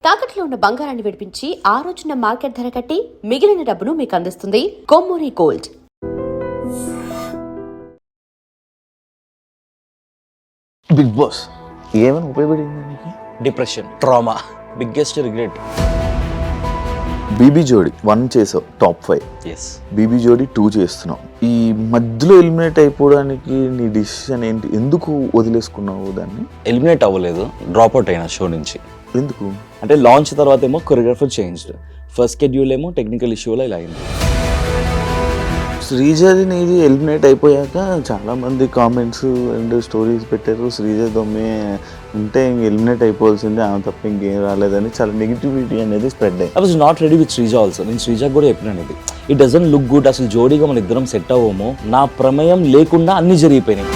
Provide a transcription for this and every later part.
తాకట్లో ఉన్న బంగారాన్ని విడిపించి ఆ రోజున మార్కెట్ ధర కట్టి మిగిలిన డబ్బును మీకు అందిస్తుంది కొమ్మూరి గోల్డ్. బిగ్ బాస్ ఏమైనా ఉపయోగపడింది నీకు? Depression, trauma, biggest regret. BB Jodi 1 చేసావు, టాప్ 5. ఎస్. బీబీ జోడి 2 చేస్తున్నావు. ఈ మధ్యలో ఎలిమినేట్ అయిపోవడానికి నీ డిసిషన్ ఏంటి? ఎందుకు వదిలేసుకున్నావు దాన్ని? ఎలిమినేట్ అవ్వలేదు, డ్రాప్ అవుట్ అయినా షో నుంచి. ఎందుకు అంటే లాంచ్ తర్వాత ఏమో కొరియోగ్రాఫర్ చేంజ్డ్, ఫస్ట్ షెడ్యూల్ ఏమో టెక్నికల్ ఇష్యూలో ఇలా అయింది. శ్రీజది నీది ఎలిమినేట్ అయిపోయాక చాలా మంది కామెంట్స్ అండ్ స్టోరీస్ పెట్టారు. శ్రీజ దొమ్మే ఉంటే ఇంక ఎలిమినేట్ అయిపోవాల్సిందే, ఆమె తప్ప ఇంకేం రాలేదని చాలా నెగిటివిటీ అనేది స్ప్రెడ్ అయ్యింది. I was not ready with Sreeja also. నేను శ్రీజాకి కూడా చెప్పినాను ఇది, ఇట్ డజంట్ లుక్ గుడ్. అసలు జోడీగా మన ఇద్దరం సెట్ అవ్వము, నా ప్రమేయం లేకుండా అన్ని జరిగిపోయినాయి.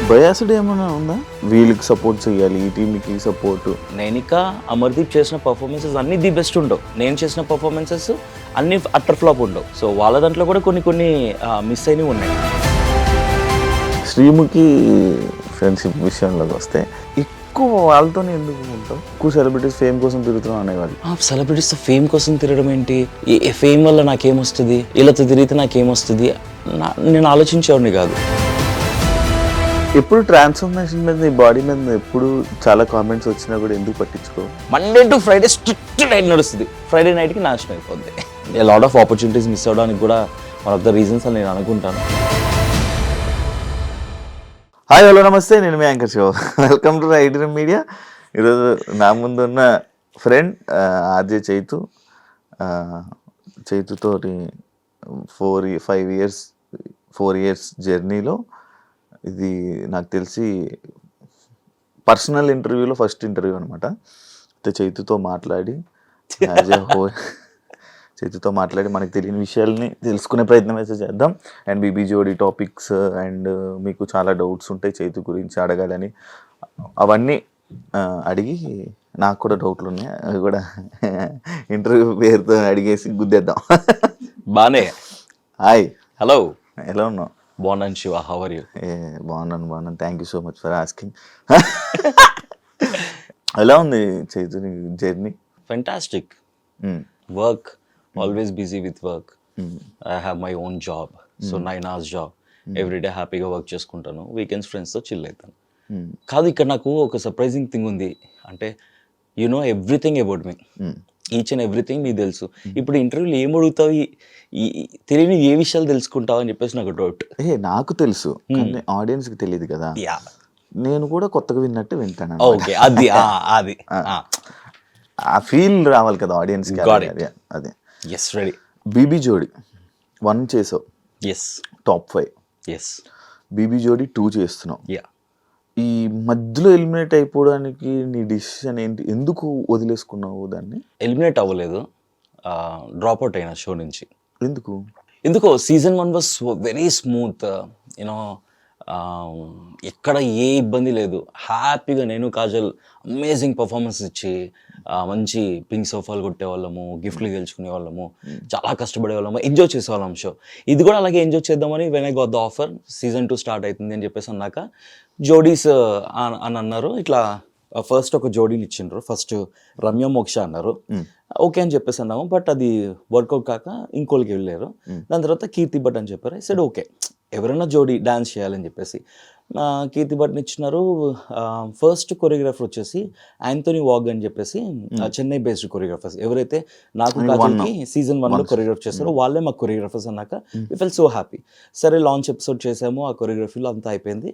బయాస్డ్ ఏమైనా ఉందా? వీళ్ళకి సపోర్ట్ చేయాలి, ఈ టీంకి సపోర్ట్. నైనిక, అమర్దీప్ చేసిన పర్ఫార్మెన్సెస్ అన్ని ది బెస్ట్ ఉండవు, నేను చేసిన పర్ఫార్మెన్సెస్ అన్ని అట్టర్ ఫ్లాప్ ఉండవు. సో వాళ్ళ దాంట్లో కూడా కొన్ని మిస్ అయినవి ఉన్నాయి. శ్రీముఖి ఫ్రెండ్షిప్ విషయంలోకి వస్తే ఎక్కువ వాళ్ళతోనే ఎందుకు ఉంటావు? ఎక్కువ సెలబ్రిటీస్ ఫేమ్ కోసం తిరుగుతున్నాం అనేవాళ్ళు. సెలబ్రిటీస్ ఫేమ్ కోసం తిరగడం ఏంటి? ఈ ఫేమ్ వల్ల నాకేమొస్తుంది, వీళ్ళతో తిరిగితే నాకేమొస్తుంది, నేను ఆలోచించేవాడిని కాదు. ఎప్పుడు ట్రాన్స్ఫర్మేషన్ మీద, నీ బాడీ మీద ఎప్పుడు చాలా కామెంట్స్ వచ్చినా కూడా ఎందుకు పట్టించుకో? Monday to Friday strict night నడుస్తుంది, ఫ్రైడే నైట్కి నాశనం అయిపోద్ది. లాట్ ఆఫ్ ఆపర్చునిటీస్ మిస్ అవ్వడానికి కూడా వన్ ఆఫ్ ద రీజన్స్ అని నేను అనుకుంటాను. హాయ్, హలో, నమస్తే. నేను మీ anchor Shiva. Welcome to Right Dream Media. ఈరోజు నా ముందు ఉన్న ఫ్రెండ్ ఆర్జే చైతు. చైతుతోటి 4 ఇయర్స్ జర్నీలో ఇది నాకు తెలిసి పర్సనల్ ఇంటర్వ్యూలో ఫస్ట్ ఇంటర్వ్యూ అనమాట. చైతుతో మాట్లాడి చైతుతో మాట్లాడి మనకు తెలియని విషయాల్ని తెలుసుకునే ప్రయత్నం అయితే చేద్దాం. అండ్ బీబీ జోడి టాపిక్స్ అండ్ మీకు చాలా డౌట్స్ ఉంటాయి చైతు గురించి అడగాలని, అవన్నీ అడిగి నాకు కూడా డౌట్లు ఉన్నాయి, అవి కూడా ఇంటర్వ్యూ పేరుతో అడిగేసి గుద్దేద్దాం. బానే. హాయ్, హలో, ఎలా ఉన్నావు? బాగున్నాను శివ, హౌ ఆర్ యూ? బాగున్నాను. Thank you so much for asking. ఎలా ఉంది చైతు నీ journey? Fantastic. Work, always busy with work. I have my own job, so 9 hours job. Everyday హ్యాపీగా వర్క్ చేసుకుంటాను, వీకెండ్స్ ఫ్రెండ్స్తో చిల్ అవుతాను. కాదు, ఇక్కడ నాకు ఒక సర్ప్రైజింగ్ థింగ్ ఉంది. అంటే you know everything about me, each and everything మీకు తెలుసు. ఇప్పుడు ఇంటర్వ్యూలో ఏం అడుగుతావు, తెలియని ఏ విషయాలు తెలుసుకుంటావు అని చెప్పేసి నాకు డౌట్. నాకు తెలుసు, కానీ ఆడియన్స్కి తెలియదు కదా. నేను కూడా కొత్తగా విన్నట్టు వింటాను. ఓకే, అది ఆ ఫీల్ రావాలి కదా ఆడియన్స్కి. అదే. Yes, ready. బీబీ జోడి 1 చేసావు, ఎస్, టాప్ 5. ఎస్. బీబీ జోడి 2 చేస్తున్నావు. ఈ మధ్యలో ఎలిమినేట్ అయిపోవడానికి నీ డిసిషన్ ఏంటి? ఎందుకు వదిలేసుకున్నావు దాన్ని? ఎలిమినేట్ అవ్వలేదు, డ్రాప్ అవుట్ అయినా షో నుంచి. ఎందుకో season 1 was very smooth, you know, ఎక్కడ ఏ ఇబ్బంది లేదు. హ్యాపీగా నేను కాజల్ అమేజింగ్ పర్ఫార్మెన్స్ ఇచ్చి మంచి పింక్ సోఫాలు కొట్టేవాళ్ళము, గిఫ్ట్లు గెలుచుకునే వాళ్ళము, చాలా కష్టపడే వాళ్ళము, ఎంజాయ్ చేసేవాళ్ళం షో. ఇది కూడా అలాగే ఎంజాయ్ చేద్దామని when I got the offer, season 2 start అవుతుంది అని చెప్పేసి అన్నాక జోడీస్ అని అన్నారు. ఇట్లా ఫస్ట్ ఒక జోడీని ఇచ్చిండ్రు, ఫస్ట్ రమ్య మోక్ష అన్నారు. ఓకే అని చెప్పేసి అన్నాము, బట్ అది వర్కౌట్ కాక ఇంకోళ్ళకి వెళ్ళారు. దాని తర్వాత కీర్తి భట్ అని చెప్పారు. సైడ్ ఓకే, ఎవరైనా జోడీ డాన్స్ చేయాలని చెప్పేసి కీర్తి భట్ని ఇచ్చినారు. ఫస్ట్ కొరియోగ్రాఫర్ వచ్చేసి యాంథోనీ వాగ్ అని చెప్పేసి చెన్నై బేస్డ్ కొరియోగ్రాఫర్స్, ఎవరైతే నాకు కాజల్కి సీజన్ 1లో కొరియోగ్రాఫ్ చేస్తారో వాళ్ళే మాకు కొరియోగ్రాఫర్స్ అన్నాక వి ఫెల్ సో హ్యాపీ. సరే, లాంచ్ ఎపిసోడ్ చేసాము, ఆ కొరియోగ్రఫీలో అంతా అయిపోయింది.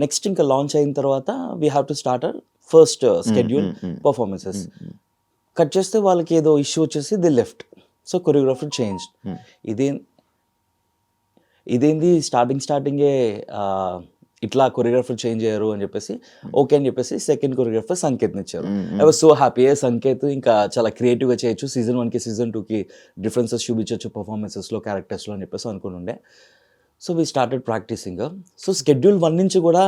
నెక్స్ట్ ఇంకా లాంచ్ అయిన తర్వాత we have to start our first schedule performances. Cut చేస్తే వాళ్ళకి ఏదో ఇష్యూ వచ్చేసి the left, so choreographer change. ఇదేంది స్టార్టింగే ఇట్లా కొరియోగ్రాఫర్ చేంజ్ అయ్యారు అని చెప్పేసి ఓకే అని చెప్పేసి సెకండ్ కొరియోగ్రాఫర్ సంకేత్ని ఇచ్చారు. I was so happy. Sanket ఇంకా చాలా క్రియేటివ్గా చేయొచ్చు, సీజన్ 1కి సీజన్ 2కి డిఫరెన్సెస్ చూపించవచ్చు పర్ఫార్మెన్సెస్లో, క్యారెక్టర్స్లో అని చెప్పేసి అనుకుని ఉండే. So we started practising. So schedule 1 నుంచి కూడా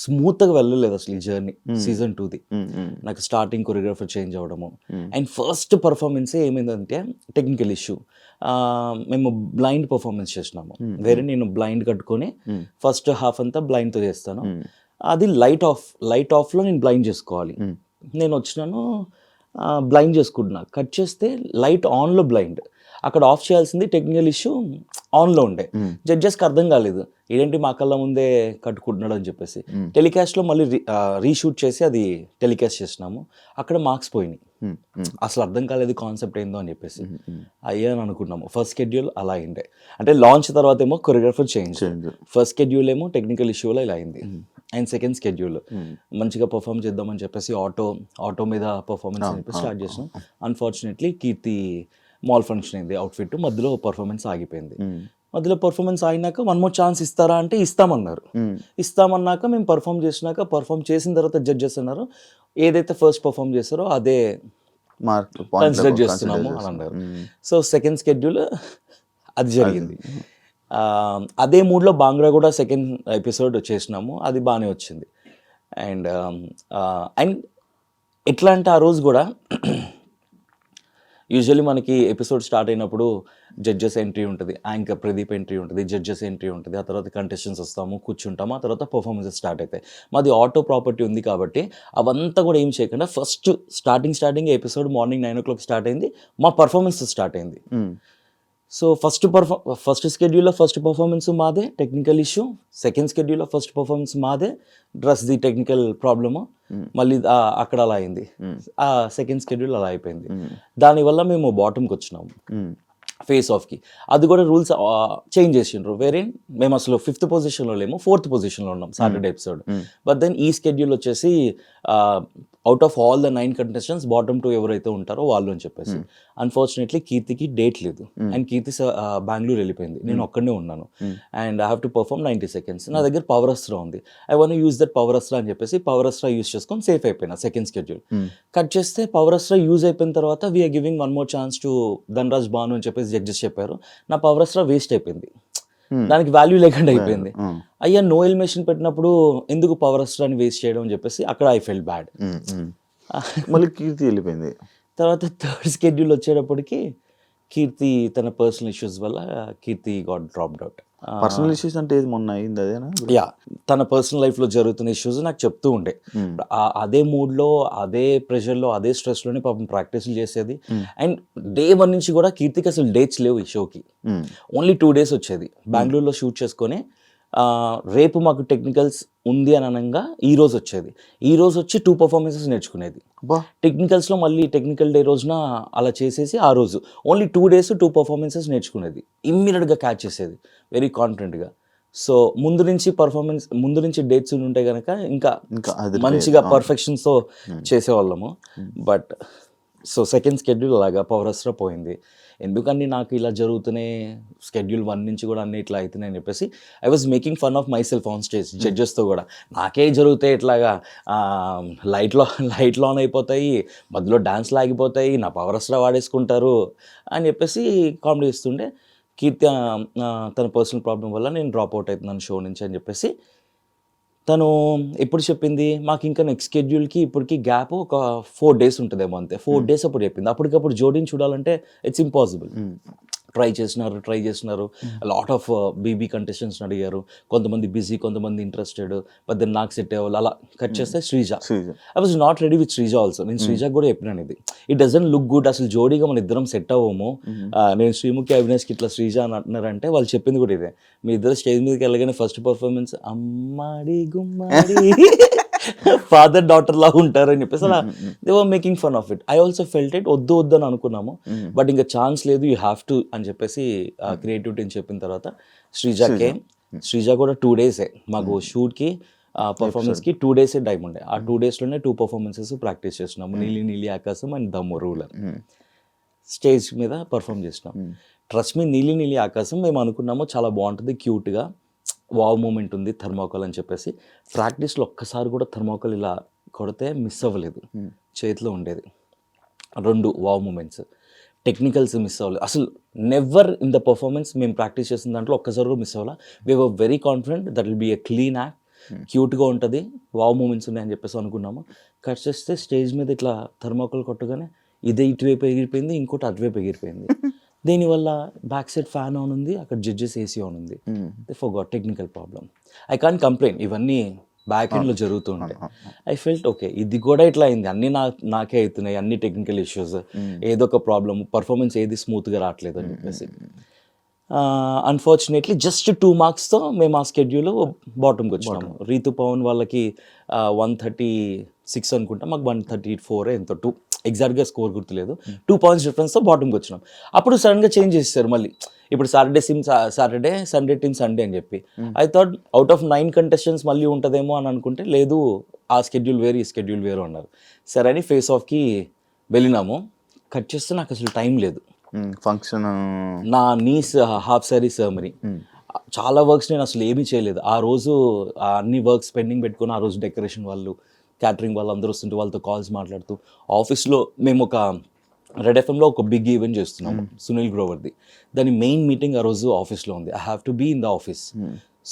స్మూత్గా వెళ్ళలేదు అసలు ఈ జర్నీ. సీజన్ 2ది నాకు స్టార్టింగ్ కొరియోగ్రాఫర్ చేంజ్ అవ్వడము, అండ్ ఫస్ట్ పర్ఫార్మెన్సే ఏమైందంటే టెక్నికల్ ఇష్యూ. మేము బ్లైండ్ పర్ఫార్మెన్స్ చేసినాము, వేరే నేను బ్లైండ్ కట్టుకొని ఫస్ట్ హాఫ్ అంతా బ్లైండ్తో చేస్తాను. అది లైట్ ఆఫ్లో నేను బ్లైండ్ చేసుకోవాలి. నేను వచ్చినాను, బ్లైండ్ చేసుకుంటున్నా, కట్ చేస్తే లైట్ ఆన్లో బ్లైండ్, అక్కడ ఆఫ్ చేయాల్సింది టెక్నికల్ ఇష్యూ ఆన్లో ఉండే. జడ్జెస్కి అర్థం కాలేదు, ఇదేంటి మా కళ్ళ ముందే కట్టుకుంటున్నాడు అని చెప్పేసి. టెలికాస్ట్లో మళ్ళీ రీషూట్ చేసి అది టెలికాస్ట్ చేసినాము, అక్కడ మార్క్స్ పోయినాయి. అసలు అర్థం కాలేదు కాన్సెప్ట్ ఏందో అని చెప్పేసి అయ్యా అని అనుకున్నాము. ఫస్ట్ షెడ్యూల్ అలా అయిండే, అంటే లాంచ్ తర్వాత ఏమో కొరియోగ్రఫర్ చేంజ్, ఫస్ట్ షెడ్యూల్ ఏమో టెక్నికల్ ఇష్యూలో ఇలా అయింది. అండ్ సెకండ్ షెడ్యూల్ మంచిగా పర్ఫామ్ చేద్దామని చెప్పేసి ఆటో మీద పర్ఫార్మెన్స్ అని చెప్పి స్టార్ట్ చేసినాం. అన్ఫార్చునేట్లీ కీర్తి మాల్ ఫంక్షన్ అయింది, అవుట్ఫిట్ మధ్యలో పర్ఫార్మెన్స్ ఆగిపోయింది. మధ్యలో పర్ఫార్మెన్స్ అయినాక 1 more ఛాన్స్ ఇస్తారా అంటే ఇస్తామన్నారు. ఇస్తామన్నాక మేము పర్ఫామ్ చేసిన తర్వాత జడ్జెస్ అన్నారు ఏదైతే ఫస్ట్ పర్ఫామ్ చేస్తారో అదే కన్సిడర్ చేస్తున్నాము అని అన్నారు. సో సెకండ్ షెడ్యూల్ అది జరిగింది. అదే మూడ్లో బాంగ్రా కూడా సెకండ్ ఎపిసోడ్ చేసినాము, అది బాగానే వచ్చింది. అండ్ ఎట్లా అంటే ఆ రోజు కూడా యూజువల్లీ మనకి ఎపిసోడ్ స్టార్ట్ అయినప్పుడు జడ్జెస్ ఎంట్రీ ఉంటుంది, యాంకర్ ప్రదీప్ ఎంట్రీ ఉంటుంది, జడ్జెస్ ఎంట్రీ ఉంటుంది, ఆ తర్వాత కంటెస్టెంట్స్ వస్తాము, కూర్చుంటాము, ఆ తర్వాత పర్ఫార్మెన్సెస్ స్టార్ట్ అవుతాయి. మాది ఆటో ప్రాపర్టీ ఉంది కాబట్టి అవంతా కూడా ఏం చేయకుండా first starting episode morning 9 o'clock start అయింది, మా పర్ఫార్మెన్స్ స్టార్ట్ అయింది. సో ఫస్ట్ షెడ్యూల్లో ఫస్ట్ పర్ఫార్మెన్స్ మాదే, టెక్నికల్ ఇష్యూ. సెకండ్ షెడ్యూల్లో ఫస్ట్ పర్ఫార్మెన్స్ మాదే, డ్రెస్ ది టెక్నికల్ ప్రాబ్లము. మళ్ళీ అక్కడ అలా అయింది. ఆ సెకండ్ షెడ్యూల్ అలా అయిపోయింది. దానివల్ల మేము బాటమ్కి వచ్చినాము ఫేస్ ఆఫ్కి. అది కూడా రూల్స్ చేంజ్ చేసిండ్రు. వేరే మేము అసలు 5th పొజిషన్లో లేము, 4th పొజిషన్లో ఉన్నాం సాటర్డే ఎపిసోడ్. బట్ దెన్ ఈ షెడ్యూల్ వచ్చేసి out of all the 9 contestants bottom 2 ఎవరైతే ఉంటారో వాళ్ళు అని చెప్పేసి. అన్ఫార్చునేట్లీ కీర్తికి డేట్ లేదు, అండ్ కీర్తి బెంగళూరు వెళ్ళిపోయింది, నేను ఒక్కడనే ఉన్నాను. And I have to perform 90 seconds. నా దగ్గర పవర్ అస్త్రా ఉంది, I want use that power Astra అని చెప్పేసి పవర్ అస్త్రా యూజ్ చేసుకొని సేఫ్ అయిపోయినా. సెకండ్ షెడ్యూల్ కట్ చేస్తే పవర్ అస్త్రా యూజ్ అయిపోయిన తర్వాత we are giving 1 more chance to Dhanraj Bhanu అని చెప్పేసి జడ్జెస్ చెప్పారు. నా పవర్ అస్త్రా వేస్ట్ అయిపోయింది, దానికి వాల్యూ లేకుండా అయిపోయింది. అయ్యా నో ఎలిమినేషన్ పెట్టినప్పుడు ఎందుకు పవర్ అస్త్రాన్ని వేస్ట్ చేయడం అని చెప్పేసి అక్కడ ఐ ఫెల్ట్ బ్యాడ్. మళ్ళీ కీర్తి వెళ్ళిపోయింది. తర్వాత థర్డ్ షెడ్యూల్ వచ్చేటప్పటికి కీర్తి తన పర్సనల్ ఇష్యూస్ వల్ల Keerthi got dropped out. Personal issues అంటే ఏది మొన్న అయింది అదేనా? యా, తన పర్సనల్ లైఫ్లో జరుగుతున్న ఇష్యూస్ నాకు చెప్తూ ఉండే. అదే మూడ్లో, అదే ప్రెషర్లో, అదే స్ట్రెస్లోనే పాపం ప్రాక్టీస్లు చేసేది. అండ్ డే 1 నుంచి కూడా కీర్తికి అసలు డేట్స్ లేవు ఈ షోకి, ఓన్లీ 2 days వచ్చేది. బెంగళూరులో షూట్ చేసుకొని రేపు మాకు టెక్నికల్స్ ఉంది అని అనగా ఈ రోజు వచ్చేది. ఈ రోజు వచ్చి 2 performances నేర్చుకునేది టెక్నికల్స్లో. మళ్ళీ టెక్నికల్ డే రోజున అలా చేసేసి ఆ రోజు ఓన్లీ 2 days 2 performances నేర్చుకునేది. ఇమ్మీడియట్గా క్యాచ్ చేసేది వెరీ కాన్ఫిడెంట్గా. సో ముందు నుంచి డేట్స్ ఉంటే కనుక ఇంకా మంచిగా పర్ఫెక్షన్స్తో చేసేవాళ్ళము. బట్ సో సెకండ్ షెడ్యూల్ అలాగా పవర్ అస్త్రా పోయింది. ఎందుకని నాకు ఇలా జరుగుతున్నాయి, షెడ్యూల్ 1 నుంచి కూడా అన్నీ ఇట్లా అవుతున్నాయి అని చెప్పేసి I was making fun of myself on stage. జడ్జెస్తో కూడా నాకే జరుగుతాయి ఇట్లాగా, లైట్లు ఆన్ అయిపోతాయి, మధ్యలో డాన్స్లు ఆగిపోతాయి, నా పవర్ అస్త్రా వాడేసుకుంటారు అని చెప్పేసి కామెడీ ఇస్తుండే. కీర్తి తన పర్సనల్ ప్రాబ్లం వల్ల నేను డ్రాప్ అవుట్ అవుతున్నాను షో నుంచి అని చెప్పేసి తను ఎప్పుడు చెప్పింది మాకు. ఇంకా నెక్స్ట్ షెడ్యూల్కి ఇప్పటికి గ్యాప్ ఒక 4 days ఉంటుందేమో అంతే. 4 days అప్పుడు చెప్పింది. అప్పటికప్పుడు జోడీని చూడాలంటే ఇట్స్ ఇంపాసిబుల్. ట్రై చేసినారు లాట్ ఆఫ్ బీబీ కంటెస్టెంట్స్ని అడిగారు. కొంతమంది బిజీ, కొంతమంది ఇంట్రెస్టెడ్. బట్ దెన్ నాకు సెట్ అయ్యేవాళ్ళు. అలా కట్ చేస్తే Sreeja, I was not ready with Sreeja also. నేను శ్రీజాకి కూడా చెప్పినాను ఇది, ఇట్ డజంట్ లుక్ గుడ్, అసలు జోడీగా మన ఇద్దరం సెట్ అవ్వము. నేను శ్రీముఖి అవినాష్కి ఇట్లా శ్రీజ అని అంటున్నారంటే వాళ్ళు చెప్పింది కూడా ఇదే, మీ ఇద్దరు స్టేజ్ మీదకి వెళ్ళగానే ఫస్ట్ పర్ఫార్మెన్స్ అమ్మాడి గుమ్మాడి ఫాదర్ డాటర్ లా ఉంటారు అని చెప్పేసి అలా they were making fun of it. I also felt it, వద్దు అని అనుకున్నాము. బట్ ఇంకా ఛాన్స్ లేదు, యూ హ్యావ్ టు అని చెప్పేసి క్రియేటివిటీని చెప్పిన తర్వాత శ్రీజ కూడా 2 days మాకు షూట్కి పర్ఫార్మెన్స్కి 2 days టైం ఉండే. ఆ 2 daysలోనే 2 performances ప్రాక్టీస్ చేస్తున్నాము. నీలి ఆకాశం అండ్ దమ్ము రూలర్ స్టేజ్ మీద పర్ఫామ్ చేసినాం. ట్రస్ట్ మీ, నీలి ఆకాశం మేము అనుకున్నాము చాలా బాగుంటుంది, క్యూట్గా వావ్ మూమెంట్ ఉంది, థర్మాకోల్ అని చెప్పేసి. ప్రాక్టీస్లో ఒక్కసారి కూడా థర్మాకోల్ ఇలా కొడితే మిస్ అవ్వలేదు, చేతిలో ఉండేది. 2 వావ్ మూమెంట్స్. టెక్నికల్స్ మిస్ అవ్వలేదు అసలు. నెవర్ ఇన్ ద పర్ఫార్మెన్స్ మేము ప్రాక్టీస్ చేసిన దాంట్లో ఒక్కసారి కూడా మిస్ అవ్వాలా. We were very confident that will be a clean act, క్యూట్గా ఉంటుంది, వావ్ మూమెంట్స్ ఉన్నాయని చెప్పేసి అనుకున్నాము. కట్ చేస్తే స్టేజ్ మీద ఇట్లా థర్మాకోల్ కొట్టగానే ఇదే ఇటువైపు ఎగిరిపోయింది, ఇంకోటి అటువైపు ఎగిరిపోయింది. దీనివల్ల బ్యాక్ సైడ్ ఫ్యాన్ ఆన్ ఉంది, అక్కడ జడ్జెస్ ఏసీ ఆన్ ఉంది. They forgot technical problem. I can't complaint, ఇవన్నీ బ్యాక్ ఎండ్లో జరుగుతుంటాయి. ఐ ఫెల్ట్ ఓకే, ఇది కూడా ఇట్లా అయింది, అన్నీ నాకే అవుతున్నాయి, అన్ని టెక్నికల్ ఇష్యూస్, ఏదో ఒక ప్రాబ్లమ్, పర్ఫార్మెన్స్ ఏది స్మూత్గా రావట్లేదు అని చెప్పేసి. అన్ఫార్చునేట్లీ జస్ట్ 2 మార్క్స్తో మేము ఆ స్కెడ్యూల్ బాటమ్కి వచ్చినాము. రీతు పవన్ వాళ్ళకి 136 అనుకుంటా, మాకు 134 ఎంతో, 2 ఎగ్జాక్ట్గా స్కోర్ గుర్తులేదు, 2 పాయింట్స్ డిఫరెన్స్తో బాటమ్కి వచ్చినాం. అప్పుడు సడన్గా చేంజ్ చేస్తారు మళ్ళీ, ఇప్పుడు సాటర్డే, సండే టీమ్ సండే అని చెప్పి. I thought out of 9 contestants మళ్ళీ ఉంటుందేమో అని అనుకుంటే లేదు, ఆ స్కెడ్యూల్ వేరు, ఈ స్కెడ్యూల్ వేరు అన్నారు. సరే అని ఫేస్ ఆఫ్కి వెళ్ళినాము. కట్ చేస్తే నాకు అసలు టైం లేదు. ఫంక్షన్ నా నీస్ హాఫ్ సారీ సెరమనీ, చాలా వర్క్స్ నేను అసలు ఏమీ చేయలేదు ఆ రోజు. అన్ని వర్క్స్ పెండింగ్ పెట్టుకుని ఆ రోజు డెకరేషన్ వాళ్ళు, క్యాటరింగ్ వాళ్ళు అందరూ వస్తుంటే వాళ్ళతో కాల్స్ మాట్లాడుతూ, ఆఫీస్లో మేము ఒక రెడ్ ఎఫ్ఎంలో ఒక బిగ్ ఈవెంట్ చేస్తున్నాము, సునీల్ గ్రోవర్ది. దాని మెయిన్ మీటింగ్ ఆ రోజు ఆఫీస్లో ఉంది. I have to be in the office.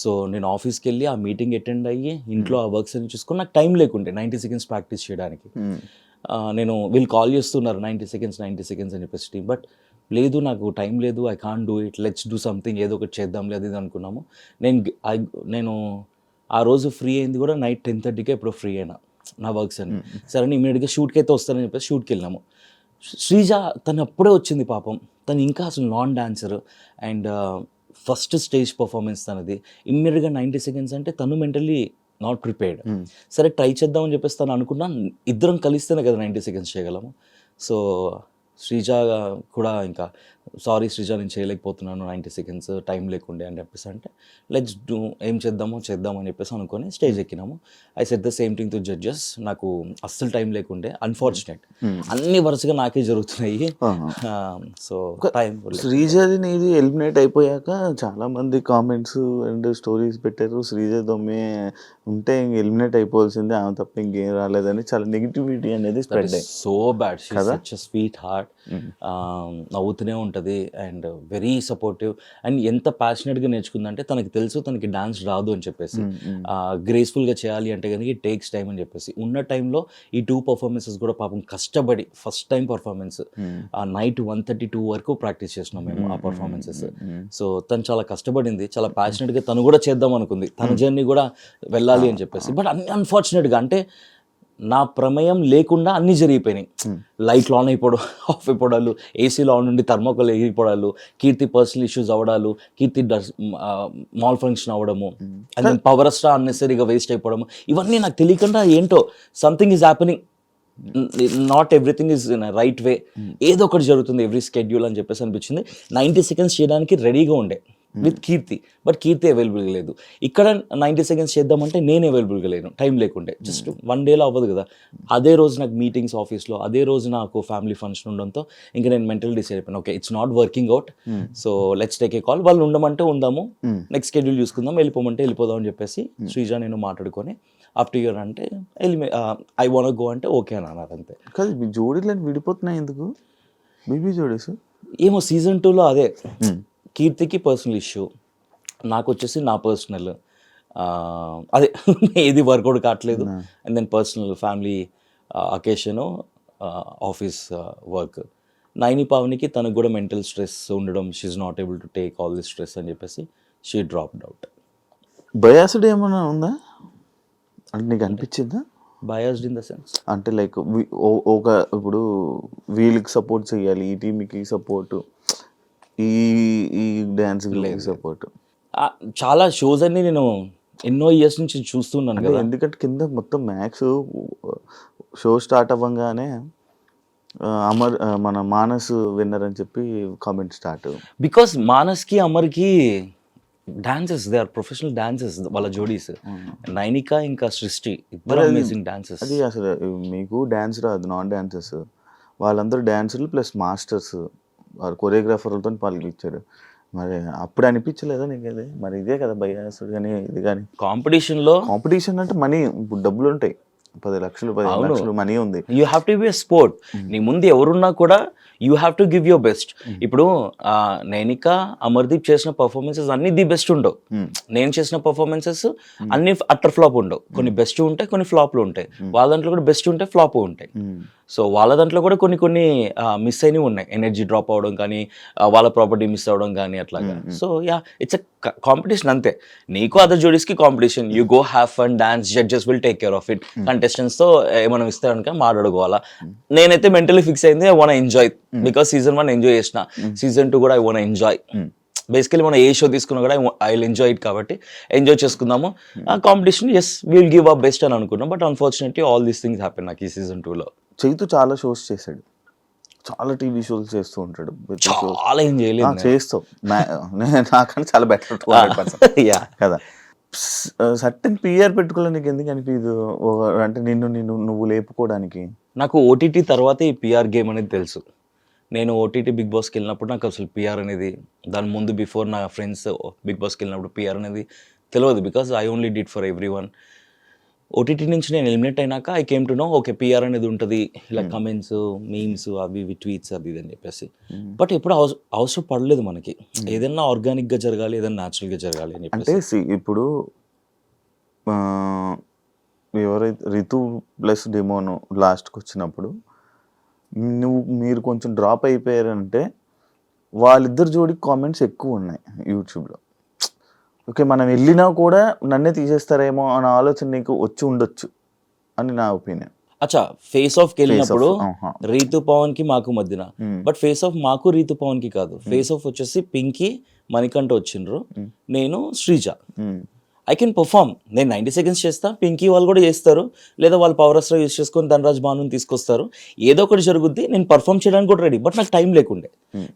So నేను ఆఫీస్కి వెళ్ళి ఆ మీటింగ్ అటెండ్ అయ్యి ఇంట్లో ఆ వర్క్స్ అన్ని చూసుకొని నాకు టైం లేకుంటే 90 సెకండ్స్ ప్రాక్టీస్ చేయడానికి. నేను వీళ్ళు కాల్ చేస్తున్నారు 90 సెకండ్స్ అని చెప్పేసి టీమ్, బట్ లేదు నాకు టైం లేదు, I can't do it, let's do something, ఏదో ఒకటి చేద్దాం లేదు ఇది అనుకున్నాము. నేను ఆ రోజు ఫ్రీ అయింది కూడా నైట్ 10:30కే ఎప్పుడో ఫ్రీ అయినా నా వర్క్స్ అని. సరే ఇమీడియట్గా షూట్కి అయితే వస్తానని చెప్పేసి షూట్కి వెళ్ళినాము. శ్రీజ తను అప్పుడే వచ్చింది పాపం, తను ఇంకా అసలు non dancer and first stage performance తనది. ఇమ్మీడియట్గా 90 సెకండ్స్ అంటే తను మెంటల్లీ నాట్ ప్రిపేర్డ్. సరే ట్రై చేద్దామని చెప్పేసి తను అనుకున్నా, ఇద్దరం కలిస్తేనే కదా 90 సెకండ్స్ చేయగలము. సో శ్రీజ కూడా ఇంకా సారీ శ్రీజ నేను చేయలేకపోతున్నాను 90 సెకండ్స్ టైం లేకుండే అని చెప్పేసి అంటే, లెట్స్ డూ, ఏం చేద్దామని చెప్పేసి అనుకొని స్టేజ్ ఎక్కినాము. I said the same thing to judges, నాకు అస్సలు టైం లేకుండే, అన్ఫార్చునేట్ అన్ని వరుసగా నాకే జరుగుతున్నాయి. సో టైం శ్రీజది నీది ఎలిమినేట్ అయిపోయాక చాలా మంది కామెంట్స్ అండ్ స్టోరీస్ పెట్టారు, శ్రీజ దొమ్మే ఉంటే ఇంక ఎలిమినేట్ అయిపోవాల్సిందే, ఆమె తప్ప ఇంకేం రాలేదని చాలా నెగిటివిటీ అనేది స్ప్రెడ్ అయ్యింది. So bad, she is such a sweet heart, నవ్వుతూనే ఉంటుంది అండ్ వెరీ సపోర్టివ్. అండ్ ఎంత ప్యాషనెట్గా నేర్చుకుందంటే తనకి తెలుసు తనకి డాన్స్ రాదు అని చెప్పేసి, గ్రేస్ఫుల్గా చేయాలి అంటే కనుక ఇట్ టేక్స్ టైం అని చెప్పేసి, ఉన్న టైంలో ఈ 2 పర్ఫార్మెన్సెస్ కూడా పాపం కష్టపడి ఫస్ట్ టైం పర్ఫార్మెన్స్ నైట్ 1:32 వరకు ప్రాక్టీస్ చేసినాం మేము ఆ పర్ఫార్మెన్సెస్. సో తను చాలా కష్టపడింది, చాలా ప్యాషనెట్గా తను కూడా చేద్దాం అనుకుంది, తన జర్నీ కూడా వెళ్ళాలి అని చెప్పేసి. బట్ అన్ఫార్చునేట్గా అంటే నా ప్రమేయం లేకుండా అన్నీ జరిగిపోయినాయి. లైట్లు ఆన్ అయిపోవడం, ఆఫ్ అయిపోవడాలు, ఏసీలో ఆన్ నుండి థర్మోకోల్ ఎగిరిపోవడాలు, కీర్తి పర్సనల్ ఇష్యూస్ అవ్వడాలు, కీర్తి మాల్ ఫంక్షన్ అవ్వడము, అండ్ దెన్ పవర్ స్టార్ అన్నెసరీగా వేస్ట్ అయిపోవడము, ఇవన్నీ నాకు తెలియకుండా ఏంటో something is happening, not everything is in right way, ఏదో ఒకటి జరుగుతుంది ఎవ్రీ స్కెడ్యూల్ అని చెప్పేసి అనిపించింది. 90 సెకండ్స్ చేయడానికి రెడీగా ఉండే విత్ కీర్తి, బట్ కీర్తి అవైలబుల్గా లేదు. ఇక్కడ 90 సెకండ్స్ చేద్దామంటే నేను అవైలబుల్గా లేను, టైం లేకుండే. జస్ట్ 1 డేలో అవ్వదు కదా. అదే రోజు నాకు మీటింగ్స్ ఆఫీస్లో, అదే రోజు నాకు ఫ్యామిలీ ఫంక్షన్ ఉండడంతో ఇంకా నేను మెంటల్ డిసైడ్ అయిపోయాను, okay it's not working out, so let's take a call. వాళ్ళు ఉండమంటే ఉందాము, నెక్స్ట్ షెడ్యూల్ చూసుకుందాం, వెళ్ళిపోమంటే వెళ్ళిపోదాం అని చెప్పేసి శ్రీజ నేను మాట్లాడుకొని ఆఫ్టర్ ఇయర్ అంటే ఐ వాంట్ గో అంటే ఓకే అని అన్నారు అంతే. కాదు మీ జోడీలు విడిపోతున్నాయి ఎందుకు, బీబీ జోడీస్? ఏమో సీజన్ 2లో అదే కీర్తికి పర్సనల్ ఇష్యూ, నాకు వచ్చేసి నా పర్సనల్ అదే ఏది వర్కౌట్ కావట్లేదు. And then personal family occasion, office work. Naini పావనికి తనకు కూడా మెంటల్ స్ట్రెస్ ఉండడం, she not able to take all this stress అని చెప్పేసి షీ డ్రాప్డ్ అవుట్. బయాస్డ్ ఏమైనా ఉందా అంటే నీకు అనిపించిందా? బయాస్డ్ ఇన్ ద సెన్స్ అంటే లైక్ ఒక ఇప్పుడు వీళ్ళకి సపోర్ట్ చేయాలి, ఈ టీంకి సపోర్ట్, ఈ డ్యాన్స్ సపోర్ట్. చాలా షోస్ అన్ని నేను ఎన్నో ఇయర్స్ నుంచి చూస్తున్నాను కదా, ఎందుకంటే కింద మొత్తం మ్యాక్స్ షో స్టార్ట్ అవ్వగానే అమర్ మన మానస్ విన్నర్ అని చెప్పి కామెంట్ స్టార్ట్. బికాస్ మానస్కి అమర్కి dances, they are professional dances వాళ్ళ జోడీస్. నైనిక ఇంకా సృష్టి ఇద్దరు అమేజింగ్ డాన్సెస్. అది అసలు మీకు డ్యాన్స్ రాదు, నాన్ డాన్సెస్ వాళ్ళందరూ డాన్సర్లు ప్లస్ మాస్టర్స్, వాళ్ళు కొరియోగ్రాఫర్లతో పాల్గొచ్చారు. మరి అప్పుడు అనిపించలేదా నీకు అది? మరి ఇదే కదా బయాస్ కానీ ఇది కానీ కాంపిటీషన్ అంటే మనీ, ఇప్పుడు డబ్బులు ఉంటాయి, 10 లక్షలు 15 లక్షలు మనీ ఉంది. You have to be a sport. నీ ముందు ఎవరున్నా కూడా you have to give your best. ఇప్పుడు నైనిక అమర్దీప్ చేసిన పర్ఫార్మెన్సెస్ అన్ని ది బెస్ట్ ఉండవు, నేను చేసిన పర్ఫార్మెన్సెస్ అన్ని అట్టర్ ఫ్లాప్ ఉండవు. కొన్ని బెస్ట్ ఉంటాయి, కొన్ని ఫ్లాప్లు ఉంటాయి. వాళ్ళ దాంట్లో కూడా బెస్ట్ ఉంటాయి, ఫ్లాప్ ఉంటాయి. సో వాళ్ళ దాంట్లో కూడా కొన్ని కొన్ని మిస్ అయినవి ఉన్నాయి, ఎనర్జీ డ్రాప్ అవ్వడం కానీ వాళ్ళ ప్రాపర్టీ మిస్ అవ్వడం కానీ అట్లాగా. So yeah, it's a competition అంతే. నీకు అదర్ జోడీస్కి competition, you go have fun, dance, judges will take care of it. కంటెస్టెంట్స్తో ఏమైనా ఇస్తే కనుక మాట్లాడుకోవాలా. నేనైతే మెంటలీ ఫిక్స్ అయింది, I want enjoy, because season 1 enjoy చేసిన, సీజన్ 2 కూడా ఐ వాంట్ ఎంజాయ్. బేసికలీ మనం ఏ షో తీసుకున్నా కూడా ఐ విల్ ఎంజాయ్ ఇట్, కాబట్టి ఎంజాయ్ చేసుకుందాము. ఆ competition as will give up best అని అనుకున్నాం, but unfortunately all these things happen నాకు ఈ సీజన్ 2లో. చైతు చాలా షోస్ చేశాడు, చాలా టీవీ షోస్ చేస్తూ ఉంటాడు. చాలా ఏం చేయలేదు చేస్తావు, నాకన్నా చాలా బెటర్ యా కదా. సర్టెన్ పిఆర్ పెట్టుకోవాలి నీకు ఎందుకు అనిపించదు? అంటే నువ్వు లేపుకోవడానికి. నాకు ఓటీటీ తర్వాత ఈ పిఆర్ గేమ్ అనేది తెలుసు. నేను ఓటీటీ బిగ్ బాస్కి వెళ్ళినప్పుడు నాకు అసలు పిఆర్ అనేది, దాని ముందు బిఫోర్ నా ఫ్రెండ్స్ బిగ్ బాస్కి వెళ్ళినప్పుడు పిఆర్ అనేది తెలియదు, because I only did for every one. OTT నుంచి నేను ఎలిమినేట్ అయినాక I came to know okay PR అనేది ఉంటుంది, ఇలా కమెంట్స్, మీమ్స్, అవి ఇవి ట్వీట్స్ అది ఇది అని చెప్పేసి. బట్ ఎప్పుడు అవసరం పడలేదు మనకి, ఏదైనా ఆర్గానిక్గా జరగాలి, ఏదైనా న్యాచురల్గా జరగాలి అని అంటే ఇప్పుడు ఎవరైతే రితు ప్లస్ డెమోను లాస్ట్కి వచ్చినప్పుడు మీరు కొంచెం డ్రాప్ అయిపోయారంటే వాళ్ళిద్దరు జోడి కామెంట్స్ ఎక్కువ ఉన్నాయి యూట్యూబ్లో. ఓకే, మనం వెళ్ళినా కూడా నన్నే తీసేస్తారేమో అనే ఆలోచన నీకు వచ్చి ఉండొచ్చు అని నా ఒపీనియన్. అచ్చా, ఫేస్ ఆఫ్కి వెళ్ళినప్పుడు రీతు పవన్కి మాకు మధ్యన, బట్ ఫేస్ ఆఫ్ మాకు రీతు పవన్కి కాదు, ఫేస్ ఆఫ్ వచ్చేసి పింకీ, మణికంఠ వచ్చిండ్రు, నేను శ్రీజ. ఐ కెన్ పర్ఫామ్, నేను 90 seconds చేస్తా, పింకీ వాళ్ళు కూడా చేస్తారు, లేదా వాళ్ళు పవర్ అస్త్రా యూస్ చేసుకొని ధనరాజ్ భానుని తీసుకొస్తారు, ఏదో ఒకటి జరుగుద్ది, నేను పర్ఫామ్ చేయడానికి కూడా రెడీ. బట్ నాకు టైం లేకుండే,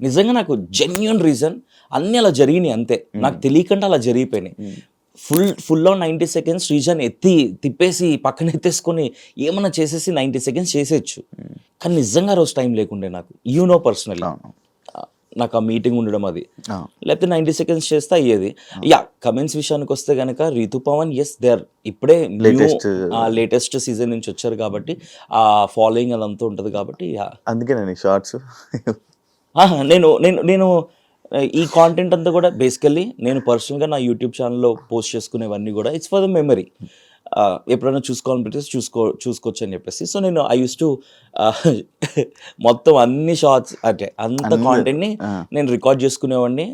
నిజంగా నాకు జెన్యూన్ రీజన్, అన్నీ అలా జరిగినాయి అంతే, నాకు తెలియకుండా అలా జరిగిపోయినాయి. ఫుల్లో 90 seconds శ్రీజాని తిప్పేసి పక్కన ఎత్తేసుకొని ఏమన్నా చేసేసి 90 seconds చేసేయచ్చు, కానీ నిజంగా రోజు టైం లేకుండే నాకు, పర్సనల్లీ నాకు ఆ మీటింగ్ ఉండడం అది, లేకపోతే 90 seconds చేస్తే అయ్యేది. యా, కమెంట్స్ విషయానికి వస్తే కనుక Ritu Pavan as they are ఇప్పుడే లేటెస్ట్ సీజన్ నుంచి వచ్చారు కాబట్టి ఆ ఫాలోయింగ్ అదంతా ఉంటుంది కాబట్టి అందుకే నేను షార్ట్స్ నేను నేను నేను ఈ కాంటెంట్ అంతా కూడా బేసికల్లీ నేను పర్సనల్గా నా యూట్యూబ్ ఛానల్లో పోస్ట్ చేసుకునేవన్నీ కూడా ఇట్స్ ఫర్ ద మెమరీ. ఎప్పుడైనా చూసుకోవాలనిపిస్తే చూసుకోవచ్చు అని చెప్పేసి. సో నేను ఐ యూస్ టు మొత్తం అన్ని షార్ట్స్ అంటే అంత కాంటెంట్ని నేను రికార్డ్ చేసుకునేవాడిని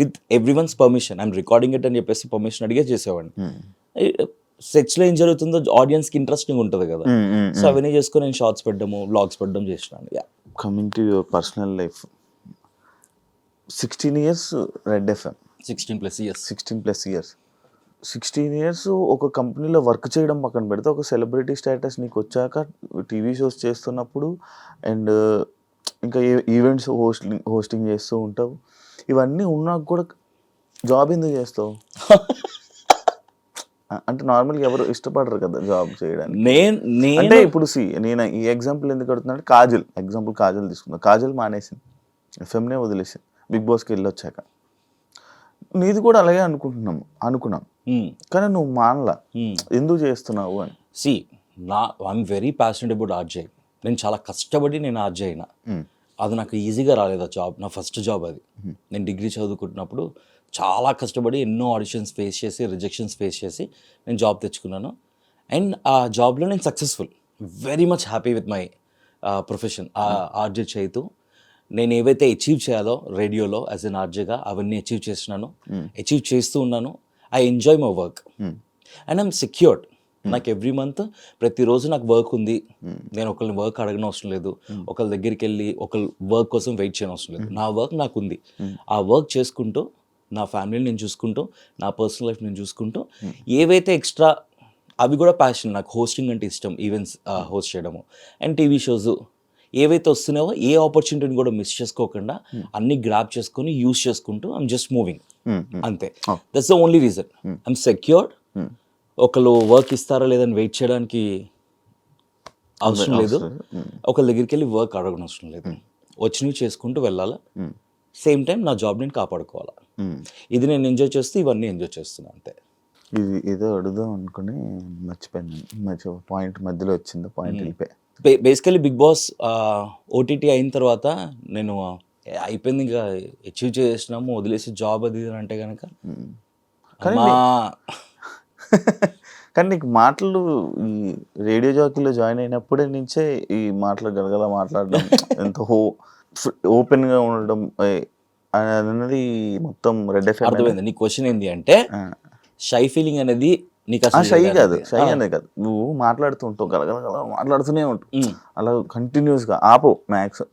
with every once permission. I'm recording it అని చెప్పేసి పర్మిషన్ అడిగే చేసేవాడిని. సెట్స్లో ఏం జరుగుతుందో ఆడియన్స్కి ఇంట్రెస్టింగ్ ఉంటుంది కదా, సో అవన్నీ చేసుకుని నేను షార్ట్స్ పెట్టడము, వ్లాగ్స్ పెట్టడం చేసినాను. Coming to your personal life, 16 years red FM, 16+ years 16 years ఒక కంపెనీలో వర్క్ చేయడం పక్కన పెడితే, ఒక సెలబ్రిటీ స్టేటస్ నీకు వచ్చాక టీవీ షోస్ చేస్తున్నప్పుడు అండ్ ఇంకా ఈవెంట్స్ హోస్టింగ్ చేస్తూ ఉంటావు, ఇవన్నీ ఉన్నాక కూడా జాబ్ ఎందుకు చేస్తావు? అంటే నార్మల్గా ఎవరు ఇష్టపడరు కదా జాబ్ చేయడానికి. అంటే ఇప్పుడు నేను ఈ ఎగ్జాంపుల్ ఎందుకు అడుగుతున్నాను, కాజల్ తీసుకున్నా, కాజల్ మానేసింది, ఎఫ్ఎంనే వదిలేసింది, బిగ్ బాస్కి వెళ్ళొచ్చాక. నీది కూడా అలాగే అనుకున్నాం కానీ నువ్వు మానలా, ఎందుకు చేస్తున్నావు అని. I'm very passionate about RJ. నేను చాలా కష్టపడి నేను ఆర్జే అయినా, అది నాకు ఈజీగా రాలేదు ఆ జాబ్, నా ఫస్ట్ జాబ్ అది. నేను డిగ్రీ చదువుకుంటున్నప్పుడు చాలా కష్టపడి ఎన్నో ఆడిషన్స్ ఫేస్ చేసి, రిజెక్షన్స్ ఫేస్ చేసి నేను జాబ్ తెచ్చుకున్నాను. అండ్ ఆ జాబ్లో నేను successful, very much happy with my profession. RJ Chaitu నేను ఏవైతే అచీవ్ చేయాలో రేడియోలో యాజ్ ఎన్ ఆర్జేగా అవన్నీ అచీవ్ చేస్తున్నాను, అచీవ్ చేస్తూ ఉన్నాను. I enjoy my work and I'm secured. నాకు ఎవ్రీ మంత్ ప్రతిరోజు నాకు వర్క్ ఉంది, నేను ఒకరిని వర్క్ అడగని అవసరం లేదు, ఒకరి దగ్గరికి వెళ్ళి ఒకరి వర్క్ కోసం వెయిట్ చేయని అవసరం లేదు. నా వర్క్ నాకు ఉంది, ఆ వర్క్ చేసుకుంటూ నా ఫ్యామిలీని నేను చూసుకుంటూ, నా పర్సనల్ లైఫ్ నేను చూసుకుంటూ, ఏవైతే ఎక్స్ట్రా అవి కూడా ప్యాషన్. నాకు హోస్టింగ్ అంటే ఇష్టం, ఈవెంట్స్ హోస్ట్ చేయడము అండ్ టీవీ షోస్ ఏవైతే వస్తున్నావో ఏ ఆపర్చునిటీని కూడా మిస్ చేసుకోకుండా అన్ని గ్రాప్ చేసుకొని యూస్ చేసుకుంటూ ఐఎమ్ జస్ట్ మూవింగ్ అంతే. That's the only reason. I'm secured. ఒకళ్ళు వర్క్ ఇస్తారా లేదని వెయిట్ చేయడానికి అవసరం లేదు, ఒకళ్ళ దగ్గరికి వెళ్ళి వర్క్ అడగడం అవసరం లేదు, వచ్చినవి చేసుకుంటూ వెళ్ళాలా. సేమ్ టైం నా జాబ్ నేను కాపాడుకోవాలా. ఇది నేను ఎంజాయ్ చేస్తూ ఇవన్నీ ఎంజాయ్ చేస్తున్నాను అంతే. ఇది ఏదో అడుగుదాం అనుకుని మర్చిపోయాను, పాయింట్ మధ్యలో వచ్చింది, పాయింట్ వెళ్ళిపోయి. బేసికలీ బిగ్ బాస్ ఓటీటీ అయిన తర్వాత నేను అయిపోయింది, ఇంకా అచీవ్ చేసినాము, వదిలేసి జాబ్ అది అంటే కనుక కానీ నీకు మాటలు ఈ రేడియో జాకీలో జాయిన్ అయినప్పుడే నుంచే ఈ మాటలు గలగల మాట్లాడడం ఎంత ఓపెన్గా ఉండడం అన్నది మొత్తం రెడ్ ఎఫ్ఎం. అర్థమైంది. నీ క్వశ్చన్ ఏంటి అంటే షై ఫీలింగ్ అనేది నీకు అసలు షై కాదు, షై అనేది కాదు, నువ్వు మాట్లాడుతూ ఉంటావు గలగల మాట్లాడుతూనే ఉంటావు అలా కంటిన్యూస్గా ఆపో మ్యాక్స్.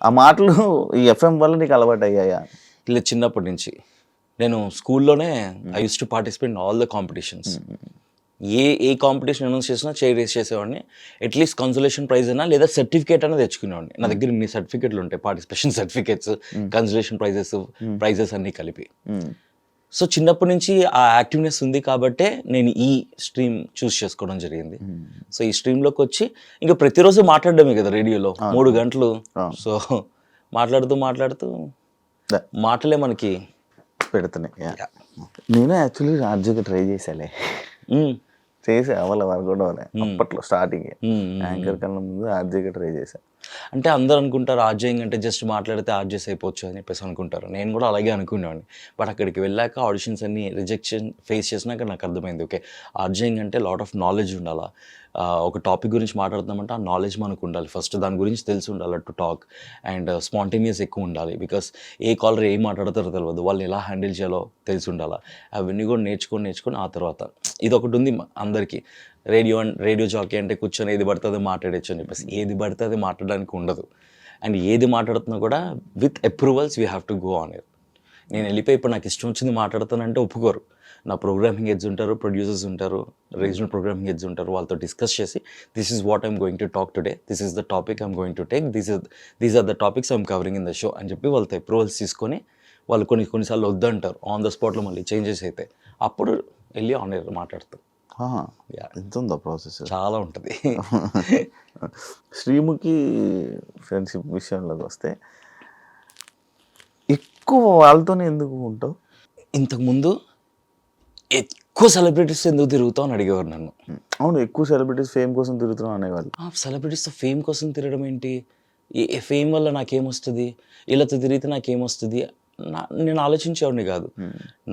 ఆ మాటలు ఈ ఎఫ్ఎం వల్ల నీకు అలవాటు అయ్యాయా? ఇలా చిన్నప్పటి నుంచి నేను స్కూల్లోనే I use to participate in all the competitions. A competition announce చేసినా చైర్ రేస్ చేసేవాడిని. అట్లీస్ట్ కన్సోలేషన్ ప్రైజ్ అయినా లేదా సర్టిఫికేట్ అయినా తెచ్చుకునేవాడిని. నా దగ్గర ఇన్ని సర్టిఫికేట్లు ఉంటాయి, పార్టిసిపేషన్ సర్టిఫికేట్స్, కన్సోలేషన్ ప్రైజెస్ అన్నీ కలిపి. సో చిన్నప్పటి నుంచి ఆ యాక్టివ్నెస్ ఉంది కాబట్టే నేను ఈ స్ట్రీమ్ చూస్ చేసుకోవడం జరిగింది. సో ఈ స్ట్రీమ్లోకి వచ్చి ఇంకా ప్రతిరోజు మాట్లాడడమే కదా రేడియోలో 3 గంటలు. సో మాట్లాడుతూ మాటలే మనకి పెడుతున్నాయి. నేను యాక్చువల్లీ రాజ్యకి ట్రై చేసాలే, చేసా అవ్వాలి కూడా అప్పట్లో స్టార్టింగ్ యాంకర్ కన్నా ముందు ఆర్జేగా ట్రై చేశాను. అంటే అందరూ అనుకుంటారు ఆర్జేయింగ్ అంటే జస్ట్ మాట్లాడితే ఆర్జేస్ అయిపోవచ్చు అని చెప్పేసి అనుకుంటారు. నేను కూడా అలాగే అనుకునేవాడిని. బట్ అక్కడికి వెళ్ళాక ఆడిషన్స్ అన్ని రిజెక్షన్ ఫేస్ చేసినాక నాకు అర్థమైంది, ఓకే ఆర్జేయింగ్ అంటే లాట్ ఆఫ్ నాలెడ్జ్ ఉండాలా. ఒక టాపిక్ గురించి మాట్లాడుతున్నామంటే ఆ నాలెడ్జ్ మనకు ఉండాలి, ఫస్ట్ దాని గురించి తెలిసి ఉండాలి టు టాక్. అండ్ స్పాంటేనియస్ ఎక్కువ ఉండాలి, బికాస్ ఏ కాలర్ ఏం మాట్లాడతారో తెలియదు, వాళ్ళు ఎలా హ్యాండిల్ చేయాలో తెలిసి ఉండాలి. అవన్నీ కూడా నేర్చుకొని ఆ తర్వాత ఇది ఒకటి ఉంది అందరికీ, రేడియో జాకీ అంటే కూర్చొని ఏది పడుతుంది మాట్లాడచ్చు అని చెప్పేసి. ఏది పడితే అది మాట్లాడడానికి ఉండదు. అండ్ ఏది మాట్లాడుతున్నా కూడా with approvals we have to go on it. నేను వెళ్ళిపోయి ఇప్పుడు నాకు ఇష్టం వచ్చింది మాట్లాడుతానంటే ఒప్పుకోరు. నా ప్రోగ్రామింగ్ హెడ్స్ ఉంటారు, ప్రొడ్యూసర్స్ ఉంటారు, రీజనల్ ప్రోగ్రామింగ్ హెడ్స్ ఉంటారు, వాళ్ళతో డిస్కస్ చేసి this is what I'm going to talk today, this is the topic I'm going to take, these are the topics I'm covering in the show అని చెప్పి వాళ్ళతో approvals తీసుకొని వాళ్ళు కొన్నిసార్లు వద్దంటారు ఆన్ ద స్పాట్లో, మళ్ళీ చేంజెస్ అయితే అప్పుడు వెళ్ళి ఆన్ ఎయిర్ మాట్లాడతాం. ఎంత ఉందా ప్రాసెస్? చాలా ఉంటుంది. శ్రీముఖి ఫ్రెండ్షిప్ విషయంలోకి వస్తే ఎక్కువ వాళ్ళతోనే ఎందుకు ఉంటావు? ఇంతకుముందు ఎక్కువ సెలబ్రిటీస్ ఎందుకు తిరుగుతావు అని అడిగేవారు నన్ను. అవును, ఎక్కువ సెలబ్రిటీస్ ఫేమ్ కోసం తిరుగుతున్నావు అనేవాళ్ళు. సెలబ్రిటీస్తో ఫేమ్ కోసం తిరగడం ఏంటి, ఫేమ్ వల్ల నాకేమొస్తుంది, వీళ్ళతో తిరిగితే నాకేమొస్తుంది నేను ఆలోచించేవాడిని కాదు.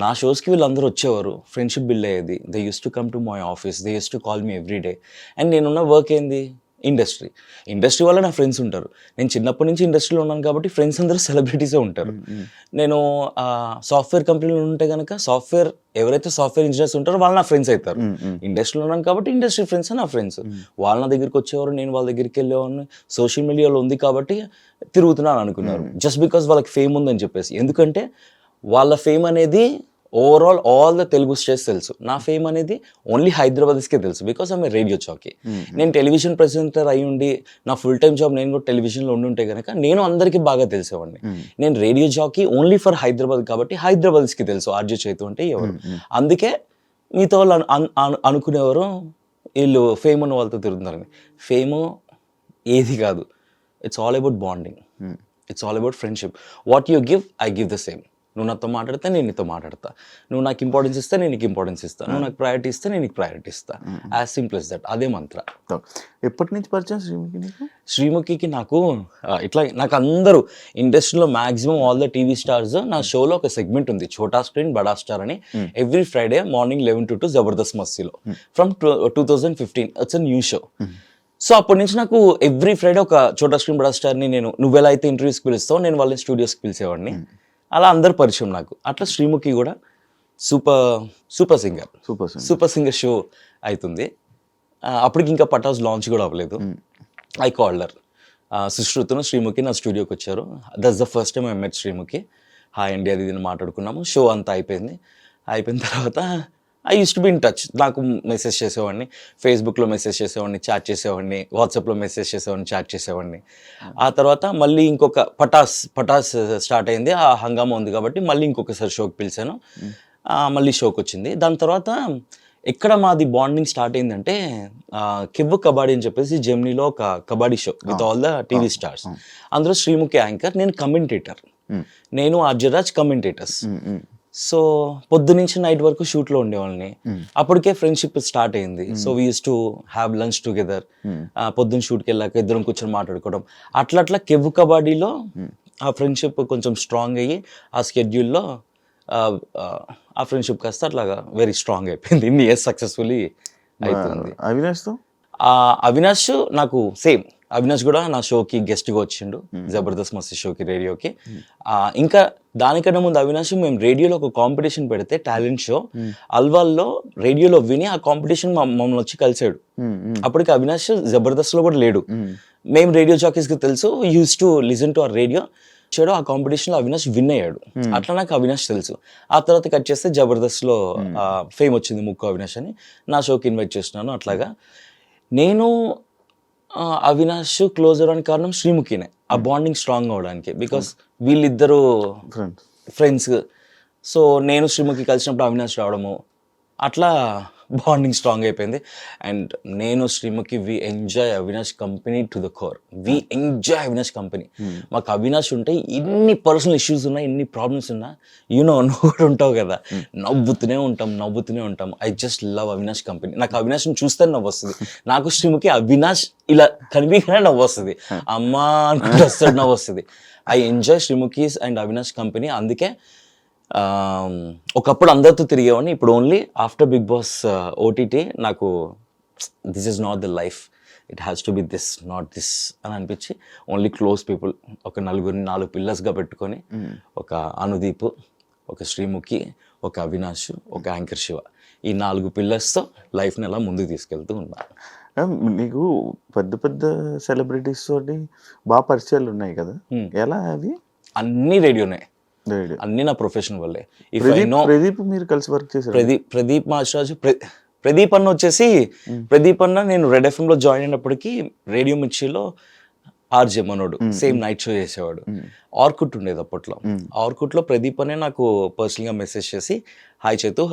నా షోస్కి వీళ్ళందరూ వచ్చేవారు, ఫ్రెండ్షిప్ బిల్డ్ అయ్యేది. They use to come to my office, they use to call me every day. And నేనున్న వర్క్ ఏంది, ఇండస్ట్రీ వల్ల నా ఫ్రెండ్స్ ఉంటారు. నేను చిన్నప్పటి నుంచి ఇండస్ట్రీలో ఉన్నాను కాబట్టి ఫ్రెండ్స్ అందరూ సెలబ్రిటీసే ఉంటారు. నేను సాఫ్ట్వేర్ కంపెనీలో ఉంటే కనుక ఎవరైతే సాఫ్ట్వేర్ ఇంజనీర్స్ ఉంటారో వాళ్ళు నా ఫ్రెండ్స్ అవుతారు. ఇండస్ట్రీలో ఉన్నాను కాబట్టి ఇండస్ట్రీ ఫ్రెండ్స్ నా ఫ్రెండ్స్. వాళ్ళ నా దగ్గరికి వచ్చేవారు, నేను వాళ్ళ దగ్గరికి వెళ్ళేవాడిని. సోషల్ మీడియాలో ఉంది కాబట్టి తిరుగుతున్నాను అనుకున్నారు, జస్ట్ బికాస్ వాళ్ళకి ఫేమ్ ఉందని చెప్పేసి. ఎందుకంటే వాళ్ళ ఫేమ్ అనేది overall all the Telugu states తెలుసు, నా ఫేమ్ అనేది ఓన్లీ హైదరాబాద్స్కే తెలుసు, బికాస్ ఆమె రేడియో జాకీ. నేను టెలివిజన్ ప్రెజెంటర్ అయి ఉండి నా ఫుల్ టైమ్ జాబ్ నేను కూడా టెలివిజన్లో ఉంటే కనుక నేను అందరికీ బాగా తెలిసేవాడిని. నేను radio jockey only for Hyderabad కాబట్టి హైదరాబాద్స్కి తెలుసు ఆర్జే చైతు అంటే ఎవరు. అందుకే మీతో వాళ్ళు అనుకునేవారు వీళ్ళు ఫేమ్ ఉన్న వాళ్ళతో తిరుగుతున్నారని. ఫేమ్ ఏది కాదు, it's all about bonding, it's all about friendship. What you give I give the same. నువ్వు నాతో మాట్లాడితే నేను నీతో మాట్లాడతా, నువ్వు నాకు ఇంపార్టెన్స్ ఇస్తే నేను నీకు ఇంపార్టెన్స్ ఇస్తాను, నువ్వు నాకు ప్రయారిటీ ఇస్తే నేను నీకు ప్రయారిటీ ఇస్తాను. As simple as that. అదే మంత్ర. ఎప్పటి నుంచి పరిచయం శ్రీముఖికి నాకు నాకు అందరూ ఇండస్ట్రీలో maximum all the TV stars నా షోలో ఒక సెగ్మెంట్ ఉంది, ఛోటా స్క్రీన్ బడా స్టార్ అని. Every Friday morning 11 to 2 Jabardasth మస్తీలో from 2015. It's a new show. So అప్పటి నుంచి నాకు ఎవ్రీ ఫ్రైడే ఒక ఛోటా స్క్రీన్ బడా స్టార్ని నువ్వు ఎలా అయితే ఇంటర్వ్యూస్కి పిలుస్తావు నేను వాళ్ళని స్టూడియోస్కి పిలిచేవాడిని. అలా అందరు పరిచయం నాకు. అట్లా శ్రీముఖి కూడా సూపర్ సింగర్ షో అవుతుంది. అప్పటికి ఇంకా పటాస్ లాంచ్ కూడా అవ్వలేదు. I called her. సుశ్రుతను శ్రీముఖి నా స్టూడియోకి వచ్చారు. That's the first time I met Sreemukhi. Hi అండి అది ఇది మాట్లాడుకున్నాము. షో అంతా అయిపోయిన తర్వాత I use to be in touch. నాకు మెసేజ్ చేసేవాడిని, ఫేస్బుక్లో మెసేజ్ చేసేవాడిని, చాట్ చేసేవాడిని, వాట్సాప్లో మెసేజ్ చేసేవాడిని, చాట్ చేసేవాడిని. ఆ తర్వాత మళ్ళీ ఇంకొక పటాస్ స్టార్ట్ అయింది, ఆ హంగామా ఉంది కాబట్టి మళ్ళీ ఇంకొకసారి షోకి పిలిచాను. మళ్ళీ షోకి వచ్చింది. దాని తర్వాత ఎక్కడ మాది బాండింగ్ స్టార్ట్ అయిందంటే కివ్వు కబాడీ అని చెప్పేసి జెమినీలో ఒక kabaddi show with all the TV stars. అందులో శ్రీముఖి యాంకర్, నేను కమెంటేటర్, నేను ఆర్జరాజ్ కమెంటేటర్స్. సో పొద్దునుంచి నైట్ వరకు షూట్లో ఉండేవాళ్ళని. అప్పటికే ఫ్రెండ్షిప్ స్టార్ట్ అయింది. So we use to have lunch together. పొద్దున్న షూట్కి వెళ్ళాక ఇద్దరం కూర్చొని మాట్లాడుకోవడం. అట్లా కెవ్వు కబాడీలో ఆ ఫ్రెండ్షిప్ కొంచెం స్ట్రాంగ్ అయ్యి ఆ స్కెడ్యూల్లో ఆ ఫ్రెండ్షిప్ కాస్త అట్లాగా వెరీ స్ట్రాంగ్ అయిపోయింది. ఇన్ని ఇయర్స్ సక్సెస్ఫుల్లీ అవుతుంది. అవినాష్తో అవినాష్ నాకు సేమ్. అవినాష్ కూడా నా షోకి గెస్ట్గా వచ్చిండు, జబర్దస్త్ మస్తీ షోకి, రేడియోకి. ఇంకా దానికన్నా ముందు అవినాష్ మేము రేడియోలో ఒక కాంపిటీషన్ పెడితే టాలెంట్ షో అల్వాల్లో రేడియోలో విని ఆ కాంపిటీషన్ మమ్మల్ని వచ్చి కలిసాడు. అప్పటికి అవినాష్ జబర్దస్త్లో కూడా లేడు. మేము రేడియో జాకీస్కి తెలుసు, use to listen to our radio. వచ్చాడు ఆ కాంపిటీషన్లో అవినాష్ విన్ అయ్యాడు. అట్లా నాకు అవినాష్ తెలుసు. ఆ తర్వాత కట్ చేస్తే జబర్దస్త్లో ఫేమ్ వచ్చింది ముక్కు అవినాష్ అని, నా షోకి ఇన్వైట్ చేస్తున్నాను. అట్లాగా నేను అవినాష్ క్లోజ్ అవ్వడానికి కారణం శ్రీముఖినే, ఆ బాండింగ్ స్ట్రాంగ్ అవడానికి. బికాస్ వీళ్ళిద్దరూ ఫ్రెండ్స్. సో నేను శ్రీముఖి కలిసినప్పుడు అవినాష్ రావడము, అట్లా బాండింగ్ స్ట్రాంగ్ అయిపోయింది. అండ్ నేను Srimukhi we enjoy Avinash company to the core. We enjoy Avinash company. మాకు అవినాష్ ఉంటే ఎన్ని పర్సనల్ ఇష్యూస్ ఉన్నా, ఎన్ని ప్రాబ్లమ్స్ ఉన్నా, నువ్వు కూడా ఉంటావు కదా, నవ్వుతూనే ఉంటాం. I just love Avinash company. నాకు అవినాష్ని చూస్తే నవ్వు వస్తుంది. నాకు శ్రీముఖి అవినాష్ ఇలా కనిపించగానే నవ్వు వస్తుంది. అమ్మా అనుకుంటే వస్తాడు, నవ్వు వస్తుంది. I enjoy Sreemukhi's and Avinash company. అందుకే ఒకప్పుడు అందరితో తిరిగేవాడిని, ఇప్పుడు only after Bigg Boss OTT నాకు this is not the life, it has to be this, not this అని అనిపించి ఓన్లీ క్లోజ్ పీపుల్, ఒక 4 పిల్లర్స్గా పెట్టుకొని, ఒక అనుదీప్, ఒక శ్రీముఖి, ఒక అవినాష్, ఒక యాంకర్ శివ, ఈ 4 పిల్లర్స్తో లైఫ్ని అలా ముందుకు తీసుకెళ్తూ ఉన్నాను. నీకు పెద్ద సెలబ్రిటీస్ తోటి బాగా పరిచయాలు ఉన్నాయి కదా, ఎలా అవి? అన్నీ రేడియోనే, అన్ని నా ప్రొఫెషన్ వల్లే. ప్రదీప్ మీరు కలిసి వర్క్ చేశారు? ప్రదీప్ మాస్టరాజు, ప్రదీప్ అన్న వచ్చేసి, ప్రదీప్ అన్న నేను రెడ్ ఎఫ్ఎంలో జాయిన్ అయినప్పటికీ రేడియో మిర్చిలో ఆర్జే మనోడు సేమ్ నైట్ షో చేసేవాడు. ఆర్కుట్ ఉండేది అప్పట్లో. ఆర్కుట్లో ప్రదీప్ అనే నాకు పర్సనల్గా మెసేజ్ చేసి, హాయ్ చేతు,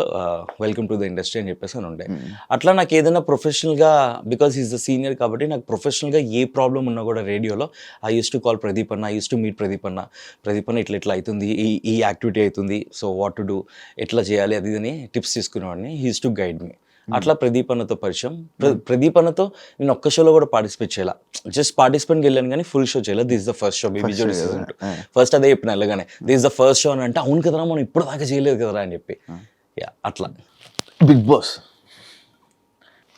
వెల్కమ్ టు ద ఇండస్ట్రీ అని చెప్పేసి అని ఉండే. అట్లా నాకు ఏదైనా ప్రొఫెషనల్గా, బికాస్ ఈజ్ ద సీనియర్ కాబట్టి నాకు ప్రొఫెషనల్గా ఏ ప్రాబ్లం ఉన్నా కూడా రేడియోలో I use to call Pradeep అన్న, I use to meet Pradeep అన్న ఇట్లా అవుతుంది, ఈ యాక్టివిటీ అవుతుంది, సో వాట్ టు డూ, ఎట్లా చేయాలి అది అని టిప్స్ తీసుకునేవాడిని. He use to guide me. అట్లా ప్రదీప్ అన్నతో పరిచయం. ప్రదీప్ అన్నతో నేను ఒక్క షోలో కూడా పార్టిసిపేట్ చేయాల, జస్ట్ పార్టిసిపెంట్కి వెళ్ళాను కానీ ఫుల్ షో చేయాలి. This the first show BB Jodi season 2. First అదే చెప్పిన వెళ్ళగానే, దిస్ ద ఫస్ట్ షో అని అంటే, అవును కదరా మనం ఇప్పుడు దాకా చేయలేదు కదరా అని చెప్పి. అట్లా బిగ్ బాస్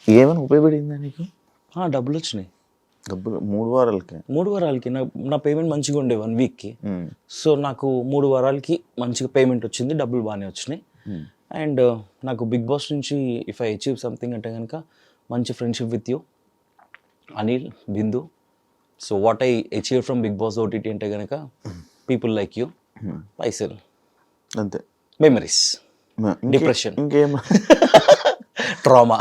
ఏమైనా ఉపయోగపడిందా నీకు? డబ్బులు వచ్చినాయి. డబ్బులు 3 వారాలకి? 3 వారాలకి నా పేమెంట్ మంచిగా ఉండే 1 వీక్కి. సో నాకు 3 వారాలకి మంచిగా పేమెంట్ వచ్చింది, డబ్బులు బాగానే వచ్చినాయి. అండ్ నాకు బిగ్ బాస్ నుంచి ఇఫ్ ఐ అచీవ్ సంథింగ్ అంటే కనుక, మంచి friendship with you, Anil, Bindu. So what I achieve from Bigg Boss OTT అంటే కనుక, పీపుల్ లైక్ యూ, పైసల్, అంతే. మెమరీస్, డిప్రెషన్, ఇంకేం ట్రామా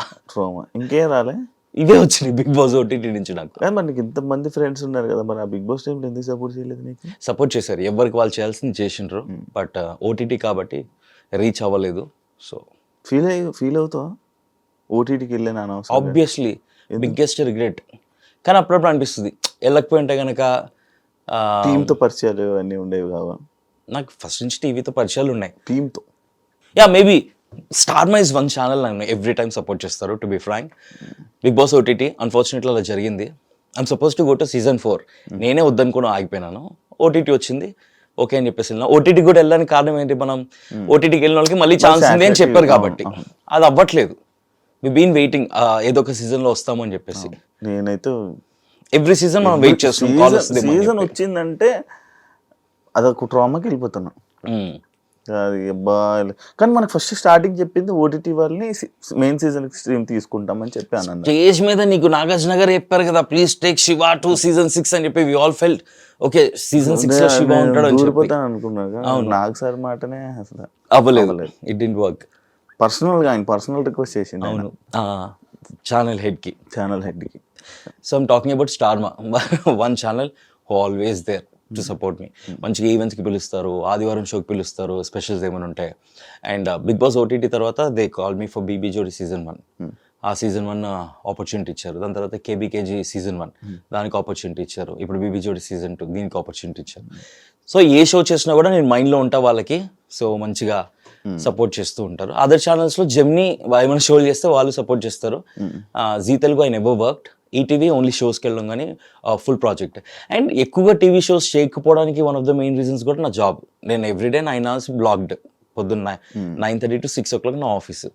ఇంకేం రాలే, ఇవే వచ్చినాయి బిగ్ బాస్ ఓటీటీ నుంచి నాకు. మరి నీకు ఇంతమంది ఫ్రెండ్స్ ఉన్నారు కదా, మరి ఆ బిగ్ బాస్ టైంలో ఎందుకు సపోర్ట్ చేయలేదు నీకు? సపోర్ట్ చేశారు, ఎవరికి వాళ్ళు చేయాల్సింది చేసిండ్రు. బట్ ఓటీటీ కాబట్టి రీచ్ అవ్వలేదు. సో ఫీల్ అవుతావా ఓటీటీకి వెళ్ళాను అనవసరం? Obviously biggest regret. కానీ అప్పుడప్పుడు అనిపిస్తుంది, వెళ్ళకపోయింటే కనుక. టీంతో పరిచయాలు అన్నీ ఉండేవి కావా? నాకు ఫస్ట్ నుంచి టీవీతో పరిచయాలు ఉన్నాయి, టీంతో. Maybe Star Maa is one channel నన్ను ఎవ్రీ టైమ్ సపోర్ట్ చేస్తారు, to be frank. Bigg Boss OTT unfortunately అలా జరిగింది. I'm supposed to go to season 4. నేనే వద్దనుకుని ఆగిపోయినాను. ఓటీటీ వచ్చింది, ఓకే అని చెప్పేసి వెళ్ళినా. ఓటీటీ కూడా వెళ్ళడానికి కారణం ఏంటి, మనం ఓటీటీకి వెళ్ళిన వాళ్ళకి మళ్ళీ ఛాన్స్ ఉంది అని చెప్పారు కాబట్టి. అది అవ్వట్లేదు. వి బీన్ వెయిటింగ్, ఏదో ఒక సీజన్లో వస్తామని చెప్పేసి. నేనైతే ఎవ్రీ సీజన్ మనం వెయిట్ చేస్తున్నాం. సీజన్ వచ్చిందంటే అదొక ట్రామాకి వెళ్ళిపోతున్నా. అది కానీ మనకు ఫస్ట్ స్టార్టింగ్ చెప్పింది ఓటీటీ వాళ్ళని మెయిన్ సీజన్ స్ట్రీమ్ తీసుకుంటామని చెప్పి అన్న. స్టేజ్ మీద నీకు నాగార్జున గారు చెప్పారు కదా, please take Shiva to season 6 అని చెప్పి we all felt okay season 6 లో శివ ఉంటాడు అని చెప్పి అనుకున్నాను. నాగ్ సార్ మాటనే అసలు అవ్వలేదు, ఇట్ డిడ్ంట్ వర్క్. పర్సనల్గా ఆయన పర్సనల్ రిక్వెస్ట్ చేసింది. అవును, ఛానల్ హెడ్కి. So I'm talking about Star Maa, one channel who always there to support me. మంచిగా ఈవెంట్స్కి పిలుస్తారు, ఆదివారం షోకి పిలుస్తారు, స్పెషల్స్ ఏమైనా ఉంటాయి. అండ్ బిగ్ బాస్ ఓటీటీ తర్వాత they call me for BB Jodi season 1. ఆ సీజన్ 1 ఆపర్చునిటీ ఇచ్చారు. దాని తర్వాత కేబీకేజీ సీజన్ 1 దానికి ఆపర్చునిటీ ఇచ్చారు. ఇప్పుడు బీబీ జోడి సీజన్ 2 దీనికి ఆపర్చునిటీ ఇచ్చారు. సో ఏ షో చేసినా కూడా నేను మైండ్లో ఉంటా వాళ్ళకి. సో మంచిగా సపోర్ట్ చేస్తూ ఉంటారు. అదర్ ఛానల్స్లో జెమినీ ఏమైనా షోలు చేస్తే వాళ్ళు సపోర్ట్ చేస్తారు. Zee Telugu I never worked. ETV only షోస్కి వెళ్ళడం కానీ ఫుల్ ప్రాజెక్ట్. అండ్ ఎక్కువగా టీవీ షోస్ చేయకపోవడానికి one of the main reasons కూడా నా జాబ్. నేను ఎవ్రీడే 9 hours బ్లాక్డ్ పొద్దున్న 9:30 to 6 o'clock నా ఆఫీస్.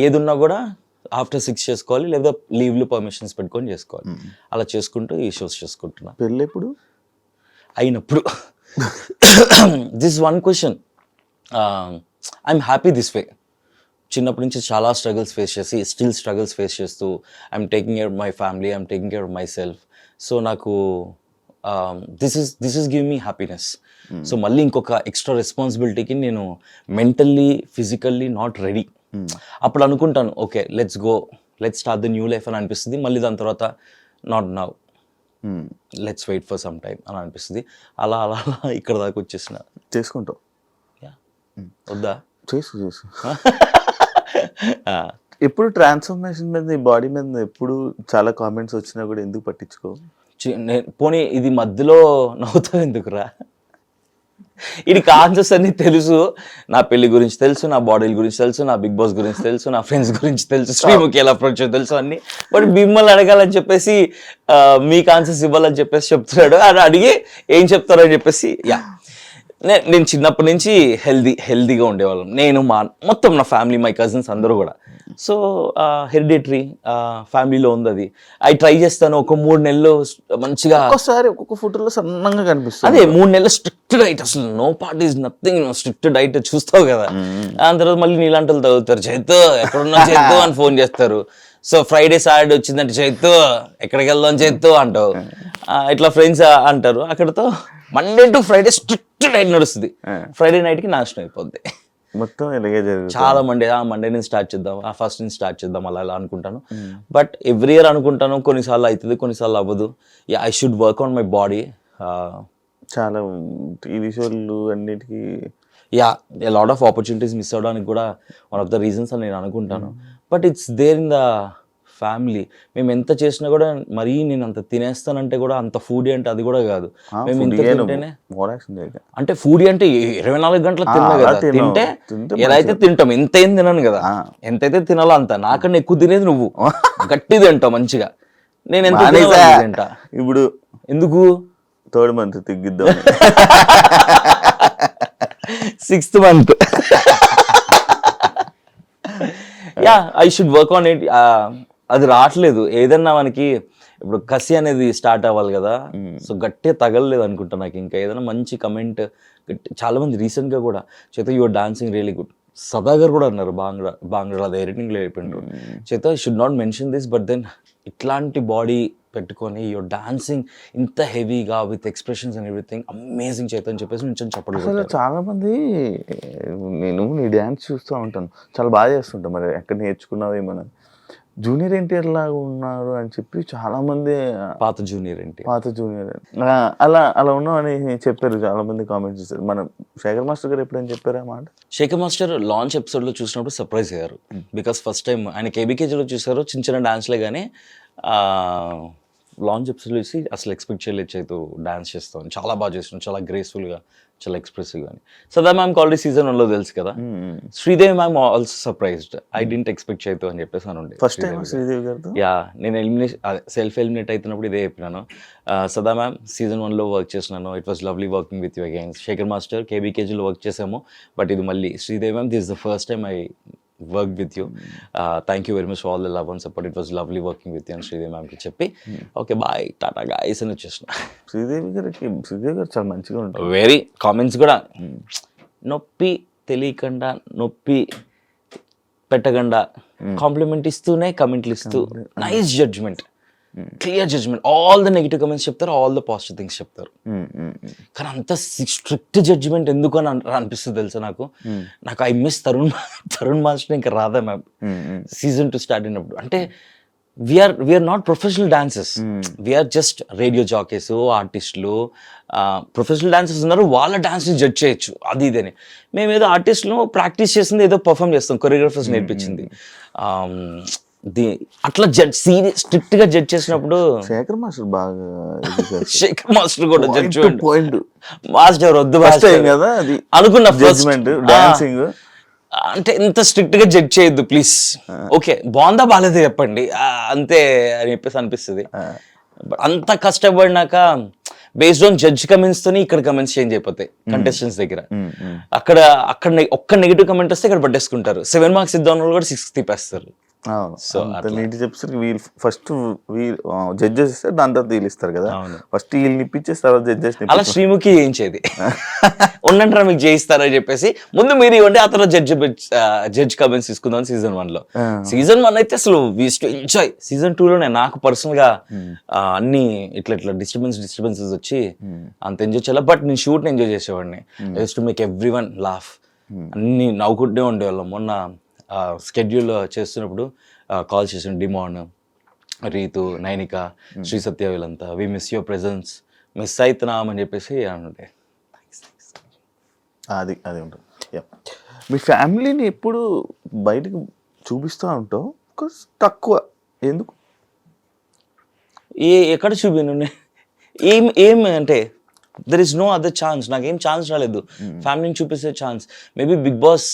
ఏది ఉన్నా కూడా ఆఫ్టర్ 6 చేసుకోవాలి, లేదా లీవ్లు పర్మిషన్స్ పెట్టుకొని చేసుకోవాలి. అలా చేసుకుంటూ ఈ షోస్ చేసుకుంటున్నా. పెళ్ళి ఎప్పుడు అయినప్పుడు this one question, I'm happy this way. చిన్నప్పటి నుంచి చాలా స్ట్రగుల్స్ ఫేస్ చేసి స్టిల్ స్ట్రగుల్స్ ఫేస్ చేస్తూ I'm taking care of my family, I'm taking care of myself. So నాకు this is give me happiness. So మళ్ళీ ఇంకొక extra రెస్పాన్సిబిలిటీకి నేను mentally physically not ready. అప్పుడు అనుకుంటాను okay let's go, let's start the new life అని అనిపిస్తుంది. మళ్ళీ దాని తర్వాత not now, let's wait for some time అని అనిపిస్తుంది. అలా అలా అలా ఇక్కడ దాకా వచ్చేసిన. చేసుకుంటావు? వద్దా? చేసు ఎప్పుడు ట్రాన్స్ఫర్మేషన్ మీద, బాడీ మీద ఎప్పుడు చాలా కామెంట్స్ వచ్చినా కూడా ఎందుకు పట్టించుకో? పోనీ ఇది మధ్యలో నవ్వుతావు ఎందుకురా? ఇది కాన్సెప్ట్స్ అన్ని తెలుసు, నా పెళ్లి గురించి తెలుసు, నా బాడీ గురించి తెలుసు, నా బిగ్ బాస్ గురించి తెలుసు, నా ఫ్రెండ్స్ గురించి తెలుసు, శ్రీముఖి ఎలా అప్రోచ్ తెలుసు అన్ని. బట్ మిమ్మల్ని అడగాలని చెప్పేసి మీకు ఆన్సర్స్ ఇవ్వాలని చెప్పేసి చెప్తున్నాడు. అది అడిగి ఏం చెప్తారో అని చెప్పేసి నేను చిన్నప్పటి నుంచి హెల్దీగా ఉండేవాళ్ళం. నేను మొత్తం నా ఫ్యామిలీ, మై కజిన్స్ అందరూ కూడా. సో హెరిడిటరీ ఫ్యామిలీలో ఉంది అది. అవి ట్రై చేస్తాను. ఒక 3 నెలలు మంచిగా, ఒక్కొక్కసారి ఒక్కొక్క ఫోటోలో సన్నంగా కనిపిస్తుంది. అదే 3 నెలలు స్ట్రిక్ట్ డైట్, అసలు no parties nothing, strict diet చూస్తావు కదా. దాని తర్వాత మళ్ళీ నీలాంటి తగ్గుతారు, చైతు ఎక్కడున్నా చైతు అని ఫోన్ చేస్తారు. సో ఫ్రైడే సాటర్డే వచ్చిందంటే చైతు ఎక్కడికి వెళ్దాం చైతు అంటావు. ఇట్లా ఫ్రెండ్స్ అంటారు. అక్కడతో Monday to Friday strict diet నడుస్తుంది. ఫ్రైడే నైట్కి నాశనం అయిపోద్ది మొత్తం. ఇలాగే జరుగుతుంది. చాలా మండే నుంచి స్టార్ట్ చేద్దాం, ఫస్ట్ నుంచి స్టార్ట్ చేద్దాం అలా అలా అనుకుంటాను. బట్ ఎవ్రీ ఇయర్ అనుకుంటాను, కొన్నిసార్లు అవుతుంది, కొన్నిసార్లు అవ్వదు. I should work on my body. చాలా టీవీ షోలు అన్నిటికీ లాట్ ఆఫ్ ఆపర్చునిటీస్ మిస్ అవ్వడానికి కూడా వన్ ఆఫ్ ద రీజన్స్ అని నేను అనుకుంటాను. But it's there in the family. మేము ఎంత చేసినా కూడా మరీ నేను అంత తినేస్తానంటే కూడా అంత ఫుడీ అంటే అది కూడా కాదు. మేము ఇంత తింటేనే అంటే ఫుడీ అంటే 24 గంటలు తిన్నా కదా. తింటే ఎలా అయితే తింటాం, ఎంత ఏం తినను కదా, ఎంతైతే తినాలో అంత. నాకన్నా ఎక్కువ తినేది నువ్వు, గట్టి తింటావు మంచిగా. నేను ఎంత తింటా ఇప్పుడు. ఎందుకు 3rd month తిగ్గిద్దాం, 6th month. I should work on it. అది రావట్లేదు. ఏదన్నా మనకి ఇప్పుడు కసి అనేది స్టార్ట్ అవ్వాలి కదా. సో గట్టిగా తగలలేదు అనుకుంటా నాకు. ఇంకా ఏదైనా మంచి కమెంట్, చాలా మంది రీసెంట్ గా కూడా చేత యువర్ డాన్సింగ్ రియలీ గుడ్, సదాగర్ కూడా అన్నారు బాంగ్లా అది ఎడిటింగ్ లో అయిపోయిండ్రు. చేత I should not mention this, but then ఇట్లాంటి బాడీ పెట్టుకొని యువర్ డాన్సింగ్ ఇంత హెవీగా with expressions and everything amazing చేత అని చెప్పేసి నుంచి చెప్పడం. చాలా మంది నేను నీ డ్యాన్స్ చూస్తూ ఉంటాను, చాలా బాగా చేస్తుంటాను. మరి ఎక్కడ నేర్చుకున్నావు ఏమన్నా? జూనియర్ ఎన్టీఆర్ లాగా ఉన్నారు అని చెప్పి చాలా మంది, పాత జూనియర్ అలా ఉన్నావు అని చెప్పారు, చాలా మంది కామెంట్స్ చేశారు. మన శేఖర్ మాస్టర్ గారు ఎప్పుడైనా చెప్పారా మాట? శేఖర్ మాస్టర్ లాంచ్ ఎపిసోడ్ లో చూసినప్పుడు సర్ప్రైజ్ అయ్యారు. బికాస్ ఫస్ట్ టైం ఆయన కేబీకేజీలో చూసారు, చిన్న చిన్న డాన్స్లే కానీ లాంచ్ ఎపిసోడ్ చూసి అసలు ఎక్స్పెక్ట్ చేయలేదు చేతు డాన్స్ చేస్తాను. చాలా బాగా చేస్తున్నాను, చాలా గ్రేస్ఫుల్గా, చాలా ఎక్స్ప్రెసివ్గా అని. సదా మ్యామ్కి ఆల్రెడీ సీజన్ 1లో తెలుసు కదా. Sridevi ma'am also surprised, I didn't expect చేతు అని చెప్పేసి అని ఉండే. ఫస్ట్ టైం శ్రీదేవి గారితో నేను సెల్ఫ్ ఎలిమినేట్ అవుతున్నప్పుడు ఇదే చెప్పినాను. సదా మ్యామ్ సీజన్ 1లో వర్క్ చేసినాను, it was lovely working with you again. Sekhar master కేబీకేజీలో వర్క్ చేసాము, బట్ ఇది మళ్ళీ Sridevi ma'am, this is the first time I worked with you. Thank you very much for all the love and support. It was lovely working with you. And Sridevi ma'am ki చెప్పి okay bye Tata guys అని వచ్చేసిన. శ్రీదేవి గారు చాలా మంచిగా ఉంటారు. Very comments కూడా నొప్పి తెలియకుండా, నొప్పి పెట్టకుండా కాంప్లిమెంట్ ఇస్తూనే కమెంట్లు ఇస్తూ, nice judgement, clear judgement. All the negative comments చెప్తారు, ఆల్ ద పాజిటివ్ థింగ్స్ చెప్తారు. కానీ అంత స్ట్రిక్ట్ జడ్జ్మెంట్ ఎందుకు అని అనిపిస్తుంది తెలుసా నాకు. ఐ మిస్ తరుణ్ మాస్టర్ ఇంకా రాధా మ్యామ్ సీజన్ 2 స్టార్ట్ అయినప్పుడు. అంటే we're not professional dancers, we're just radio jockeys, ఆర్టిస్టులు. ప్రొఫెషనల్ డాన్సర్స్ ఉన్నారు, వాళ్ళ డాన్స్ని జడ్జ్ చేయొచ్చు అది ఇదని. మేము ఏదో ఆర్టిస్టులు ప్రాక్టీస్ చేసింది ఏదో పర్ఫామ్ చేస్తాం, కొరియోగ్రాఫర్స్ నేర్పించింది. అట్లా సీరియస్ స్ట్రిక్ట్ గా జడ్జ్ చేసినప్పుడు శేఖర్ మాస్టర్ బాగా, శేఖర్ మాస్టర్ కూడా జడ్జ్ పాయింట్ మాస్టర్ వద్దు కదా అనుకున్న డాన్సింగ్. అంటే ఇంత స్ట్రిక్ట్ గా జడ్జ్ చేయొద్దు ప్లీజ్. ఓకే బాగుందా బాగాలేదు చెప్పండి అంతే అని చెప్పేసి అనిపిస్తుంది. అంత కష్టపడినాక బేస్డ్ ఆన్ జడ్జ్ కమెంట్స్ తోని ఇక్కడ కమెంట్స్ చేంజ్ అయిపోతాయి కంటెస్టెంట్స్ దగ్గర. అక్కడ ఒక్క నెగిటివ్ కమెంట్ వస్తే ఇక్కడ పట్టేసుకుంటారు. 7 మార్క్స్ ఇద్దాం వాళ్ళు కూడా 6 తిప్పేస్తారు. సో నీటి చెప్పేసరికి వీళ్ళు ఫస్ట్ జడ్జెస్ ఇస్తారు, దాని తర్వాత వీళ్ళు ఇస్తారు కదా. ఫస్ట్ వీళ్ళు నిప్పించేసి తర్వాత జడ్జెస్ అలా శ్రీముఖి చేయించేది. ఉండంటారా మీకు చేయిస్తారా చెప్పేసి ముందు మీరు ఇవ్వండి, ఆ తర్వాత జడ్జ్ కమెంట్స్ తీసుకుందాం సీజన్ 1 లో. సీజన్ 1 అయితే అసలు వీస్ టు ఎంజాయ్. సీజన్ 2 లోనే నాకు పర్సనల్ గా అన్ని ఇట్లా డిస్టర్బెన్సెస్ వచ్చి అంత ఎంజాయ్ చేయాలి. బట్ నేను షూట్ ఎంజాయ్ చేసేవాడిని. Use to make every one laugh. అన్ని నవ్వుకుంటూనే ఉండేవాళ్ళం. మొన్న స్కెడ్యూల్ చేస్తున్నప్పుడు కాల్ చేసిన డిమాన్, రీతు, నైనిక, శ్రీ సత్య వీళ్ళంతా we miss your presence, miss అవుతున్నాం అని చెప్పేసి అంటే అది ఉంటుంది. మీ ఫ్యామిలీని ఎప్పుడు బయటకు చూపిస్తూ ఉంటావు, తక్కువ ఎందుకు? ఎక్కడ చూపిను ఏం అంటే there is no other chance. నాకేం ఛాన్స్ రాలేదు ఫ్యామిలీని చూపిస్తే ఛాన్స్. మేబీ బిగ్ బాస్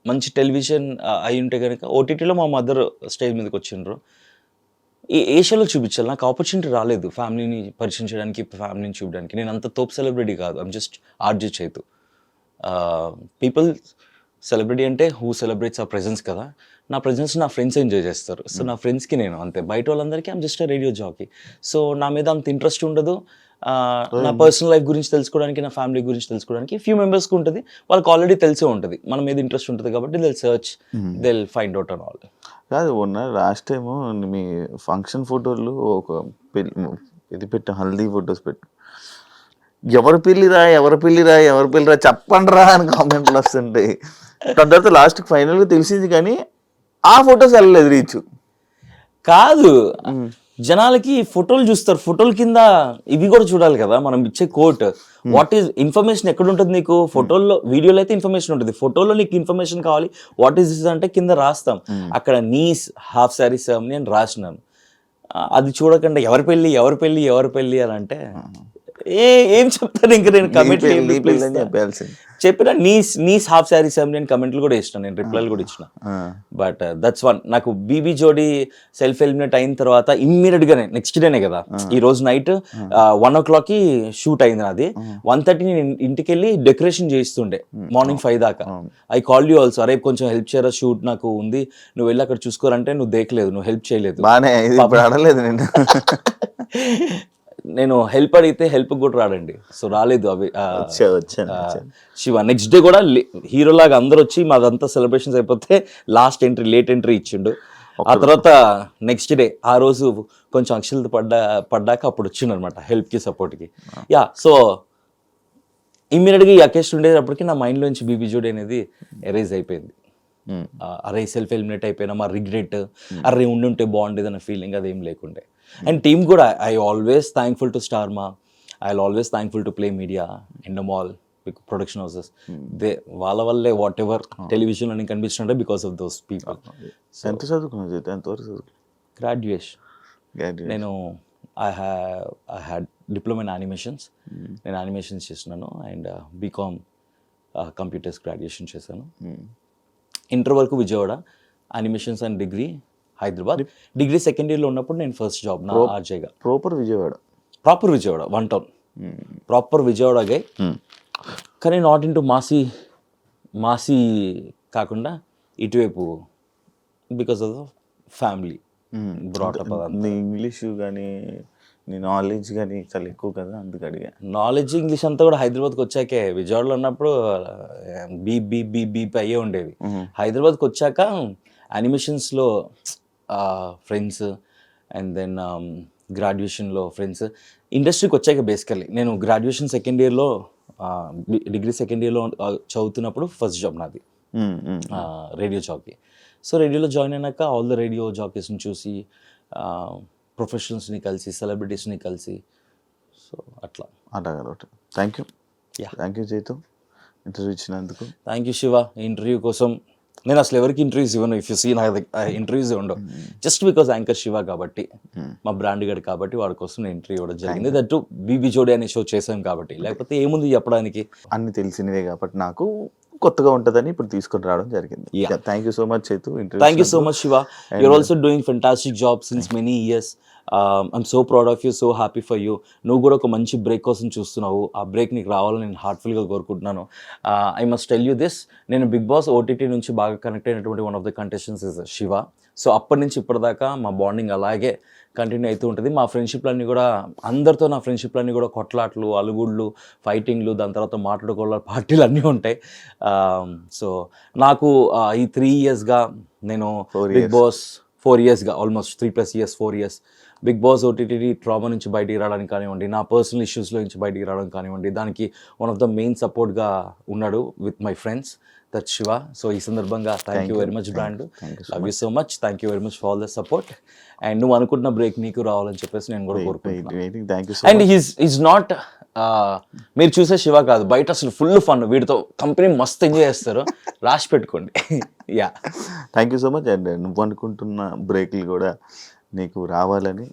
మంచి టెలివిజన్ అయి ఉంటే కనుక ఓటీటీలో మా మదర్ స్టేజ్ మీదకి వచ్చిండ్రు. ఈ ఏషియాలో చూపించాలి. నాకు ఆపర్చునిటీ రాలేదు ఫ్యామిలీని పరిచయం చేయడానికి, ఫ్యామిలీని చూడడానికి. నేను అంత తోపు సెలబ్రిటీ కాదు. I'm just RJ Chaitu. People celebrity అంటే హూ సెలబ్రేట్స్ ఆ ప్రెజెన్స్ కదా. నా ప్రెజెన్స్ నా ఫ్రెండ్స్ ఎంజాయ్ చేస్తారు. సో నా ఫ్రెండ్స్కి నేను అంతే. బయట వాళ్ళందరికీ I'm just radio jockey. So నా మీద అంత ఇంట్రెస్ట్ ఉండదు. నా పర్సనల్ లైఫ్ గురించి తెలుసుకోవడానికి, నా ఫ్యామిలీ గురించి తెలుసుకోవడానికి ఫ్యూ మెంబర్స్కి ఉంటుంది. వాళ్ళకి ఆల్రెడీ తెలిసే ఉంటుంది మన మీద ఇంట్రెస్ట్ ఉంటుంది కాబట్టి they'll search, they'll find out and all. కాదు లాస్ట్ టైం మీ ఫంక్షన్ ఫోటోలు ఒక ఇది పెట్టాం, హల్దీ ఫొటోస్ పెట్టాం. ఎవరి పెళ్ళిరా చెప్పండి రా అని కామెంట్లు వస్తుంటాయి. తర్వాత లాస్ట్ ఫైనల్గా తెలిసింది కానీ ఆ ఫొటోస్ వెళ్ళలేదు రీచ్. కాదు, జనాలకి ఫోటోలు చూస్తారు, ఫోటోల కింద ఇవి కూడా చూడాలి కదా. మనం ఇచ్చే కోట్ వాట్ ఈస్ ఇన్ఫర్మేషన్ ఎక్కడ ఉంటుంది నీకు? ఫోటోల్లో, వీడియోలో అయితే ఇన్ఫర్మేషన్ ఉంటుంది. ఫోటోలో నీకు ఇన్ఫర్మేషన్ కావాలి, వాట్ ఈస్ దిస్ అంటే కింద రాస్తాం. అక్కడ నీస్ హాఫ్ శారీ సెరమనీ అని రాసినాను. అది చూడకుండా ఎవరి పెళ్ళి అని అంటే ఏం చెప్తాను ఇంకా. నేను కమెంట్ చెప్పిన నీస్ హాఫ్ శారీ సెరమనీ అని కమెంట్లు కూడా ఇచ్చిన, నేను రిప్లైలు కూడా ఇచ్చిన. But that's one. నాకు బీబీ జోడీ సెల్ఫ్ ఎలిమినేట్ అయిన తర్వాత ఇమ్మీడియట్ గానే నెక్స్ట్ డేనే కదా, ఈ రోజు నైట్ 1 o'clock షూట్ అయింది నాది. 1:30 నేను ఇంటికి వెళ్ళి డెకరేషన్ చేస్తుండే మార్నింగ్ 5 దాకా. ఐ కాల్ యూ ఆల్సో, అరే కొంచెం హెల్ప్ చేయరా, షూట్ నాకు ఉంది, నువ్వు వెళ్ళి అక్కడ చూసుకోరంటే నువ్వు దేకలేదు, నువ్వు హెల్ప్ చేయలేదు. అడగలేదు నేను హెల్ప్ అడిగితే హెల్ప్ కూడా రాడండి. సో రాలేదు. అవి శివ నెక్స్ట్ డే కూడా హీరోలాగా అందరు వచ్చి మాదంతా సెలబ్రేషన్స్ అయిపోతే లాస్ట్ ఎంట్రీ, లేట్ ఎంట్రీ ఇచ్చిండు. ఆ తర్వాత నెక్స్ట్ డే ఆ రోజు కొంచెం అక్షలత పడ్డాక అప్పుడు వచ్చిండు అనమాట హెల్ప్కి, సపోర్ట్కి. యా, సో ఇమ్మీడియట్గా ఈ అకేషన్ ఉండేటప్పటికి నా మైండ్లోంచి బీబీ జోడీ అనేది ఎరేజ్ అయిపోయింది. అరే సెల్ఫ్ ఎలిమినేట్ అయిపోయినా మా రిగ్రెట్, అరే ఉండుంటే బాగుండేది అన్న ఫీలింగ్ అదేం లేకుండే. అండ్ టీమ్ కూడా I always thankful to Star Maa, I always thankful to play media, Endemol, production houses. వాళ్ళ వల్లే వాట్ ఎవర్ టెలివిజన్లో నేను కనిపిస్తుంటే బికాస్ ఆఫ్ దోస్ పీపుల్. ఎంత చదువుకున్నావు? గ్రాడ్యుయేషన్. నేను I had diploma in animations. నేను యానిమేషన్స్ చేస్తున్నాను. అండ్ బీకామ్ కంప్యూటర్స్ గ్రాడ్యుయేషన్ చేశాను. ఇంటర్ వరకు Vijayawada, animations and degree Hyderabad. Degree second ఇయర్లో ఉన్నప్పుడు నేను ఫస్ట్ జాబ్ నా ఆర్జేగా. Proper Vijayawada 1 town, proper విజయవాడగా. కానీ నాట్ ఇన్ టు మాసీ కాకుండా ఇటువైపు because of the family brought up. నీ ఇంగ్లీషు కానీ నీ నాలెడ్జ్ కానీ చాలా ఎక్కువ కదా, అందుకు అడిగా. నాలెడ్జ్ ఇంగ్లీష్ అంతా కూడా హైదరాబాద్కి వచ్చాకే. విజయవాడలో ఉన్నప్పుడు బీప్ అయ్యే ఉండేవి. హైదరాబాద్కి వచ్చాక యానిమేషన్స్లో ఫ్రెండ్స్, అండ్ దెన్ గ్రాడ్యుయేషన్లో ఫ్రెండ్స్. ఇండస్ట్రీకి వచ్చాక బేసికల్లీ నేను గ్రాడ్యుయేషన్ సెకండ్ ఇయర్లో, డిగ్రీ సెకండ్ ఇయర్లో చదువుతున్నప్పుడు ఫస్ట్ జాబ్ నాది రేడియో జాకీ. సో రేడియోలో జాయిన్ అయినాక ఆల్ ద రేడియో జాకీస్ని చూసి, ప్రొఫెషనల్స్ని కలిసి, సెలబ్రిటీస్ని కలిసి, సో అట్లా. థ్యాంక్ యూ చైతు, ఇంటర్వ్యూ ఇచ్చినందుకు. Thank you Shiva. ఈ ఇంటర్వ్యూ కోసం నేను అసలు ఎవరికి ఇంటర్వ్యూస్ ఇవ్వను. ఇఫ్ యూ సీ నా ఇంటర్వ్యూస్ ఉండవు, జస్ట్ బికాస్ యాంకర్ శివ కాబట్టి, మా బ్రాండ్ గడ్ కాబట్టి వాడి కోసం నేను ఇంటర్వ్యూ ఇవ్వడం జరిగింది. దట్టు బీబీ జోడీ అనే షో చేశాం కాబట్టి, లేకపోతే ఏముంది చెప్పడానికి. అన్ని తెలిసినవే కాబట్టి నాకు కొత్తగా ఉంటుందని ఇప్పుడు తీసుకొని రావడం జరిగింది. Thank you so much Chaitu. Thank you so much Shiva. You're also doing fantastic job since many years. I'm so proud of you, so happy for you. నువ్వు కూడా ఒక మంచి బ్రేక్ కోసం చూస్తున్నావు. ఆ బ్రేక్ నీకు రావాలని నేను హార్ట్ఫుల్గా కోరుకుంటున్నాను. I must tell you this, నేను బిగ్ బాస్ ఓటీటీ నుంచి బాగా కనెక్ట్ అయినటువంటి one of the contestants is Shiva. So అప్పటి నుంచి ఇప్పటిదాకా మా బాండింగ్ అలాగే కంటిన్యూ అవుతూ ఉంటుంది. మా ఫ్రెండ్షిప్లన్నీ కూడా అందరితో నా ఫ్రెండ్షిప్లన్నీ కూడా కొట్లాట్లు, అలుగుళ్ళు, ఫైటింగ్లు, దాని తర్వాత మాట్లాడుకోవాలి పార్టీలు అన్నీ ఉంటాయి. సో నాకు ఈ 3 yearsగా నేను బిగ్ బాస్ 4 yearsగా almost 3+ years 4 years Bigg Boss OTT trauma నుంచి బయటికి రావడానికి కానివ్వండి, నా పర్సనల్ ఇష్యూస్లో నుంచి బయటికి రావడానికి కానివ్వండి, దానికి వన్ ఆఫ్ ద మెయిన్ సపోర్ట్గా ఉన్నాడు with my friends, that Shiva. So ఈ సందర్భంగా thank you very much brand, love you so much, thank you very much for all the support. And నువ్వు అనుకుంటున్న బ్రేక్ నీకు రావాలని చెప్పేసి నేను కూడా కోరుకుంటున్నాను. అండ్ ఈజ్ నాట్ మీరు చూసే శివ కాదు, బయట అసలు ఫుల్ ఫన్, వీటితో కంపెనీ మస్తు ఎంజాయ్ చేస్తారు, రాసి పెట్టుకోండి. Yeah, thank you so much. And నువ్వు అనుకుంటున్న బ్రేక్లు కూడా నీకు రావాలని.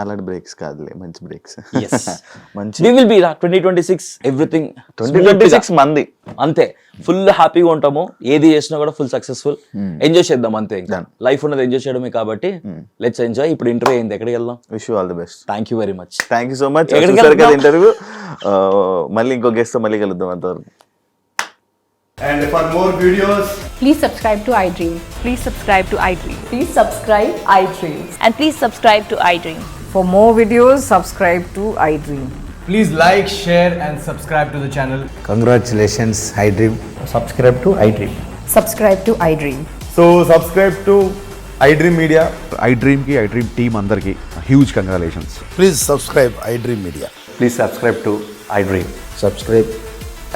అలాంటి బ్రేక్స్ కాదులే, మంచి బ్రేక్స్. మంచి we will be 2026 ఎవ్రీథింగ్ 2026 మంది అంతే, ఫుల్ హ్యాపీగా ఉంటాము. ఏది చేసినా కూడా ఫుల్ సక్సెస్ఫుల్, ఎంజాయ్ చేద్దాం అంతే. ఇంకా లైఫ్ ఉన్నది ఎంజాయ్ చేయడమే కాబట్టి లెట్స్ ఎంజాయ్. ఇప్పుడు ఇంటర్వ్యూ అయింది, ఎక్కడికి వెళ్దాం? Wish you all the best. Thank you very much. Thank you so much. చూసారు కదా ఇంటర్వ్యూ. మళ్ళీ ఇంకో గెస్ట్ తో మళ్ళీ కలుద్దాం అంతవరకు. And for more videos, Please subscribe to iDream. Please subscribe to iDream. Please subscribe iDream. And please subscribe to iDream. For more videos, subscribe to iDream. please like, share and subscribe to the channel. Congratulations, iDream. Subscribe to iDream. Subscribe to iDream. So subscribe to iDream Media. iDream team andarki huge congratulations. Please subscribe iDream Media. Please subscribe to iDream. Subscribe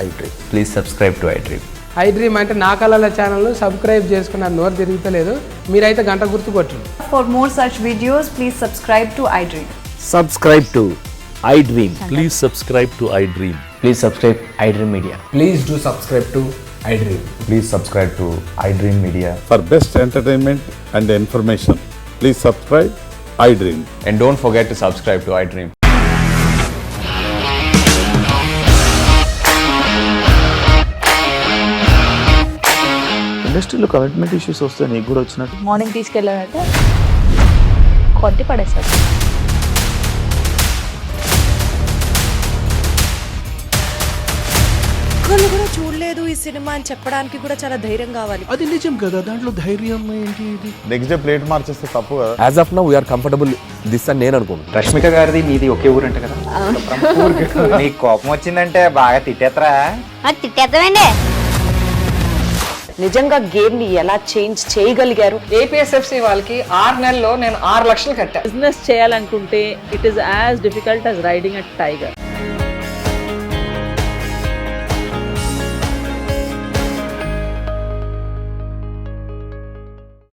iDream. Please subscribe to iDream. iDream అంటే నా కళల ఛానల్ను subscribe చేసుకున్న నోరు తిరుగుతలేదు, మీరైతే గంట గుర్తు కొట్టండి. For more such videos, please subscribe to iDream. Subscribe to iDream. Please subscribe to iDream. Please subscribe iDream Media. Please do subscribe to iDream. Please subscribe to iDream Media. For best entertainment and information, please subscribe iDream. And don't forget to subscribe to iDream. ఇండస్ట్రీలో commitment issues వస్తే నీకు కూడా వచ్చినట్టు? Morning తీసుకెళ్ళాలంటే కొట్టి పడేస్తారు. ఒక్కళ్ళు కూడా చూడలేదు ఈ సినిమా అని చెప్పడానికి కూడా చాలా ధైర్యం కావాలి. అది నిజం కదా, దాంట్లో ధైర్యం ఏంటి? ఇది నెక్స్ట్ డే ప్లేట్ మార్చేస్తే తప్పు కదా. As of now, we are comfortable this అని నేను అనుకుంటున్నాను. రష్మిక గారిది మీది ఒకే ఊరంట కదా. నీకు కోపం వచ్చిందంటే బాగా తిట్టేత్తరా? తిట్టేద్దామండి. నిజంగా గేమ్ ని ఎలా చేంజ్ చేయగలిగారు? ఏపీఎస్ఎఫ్సి వాళ్ళకి 6 నెలల్లో నేను 6 లక్షలు కట్టా. బిజినెస్ చేయాలనుకుంటే it is as difficult as riding a tiger.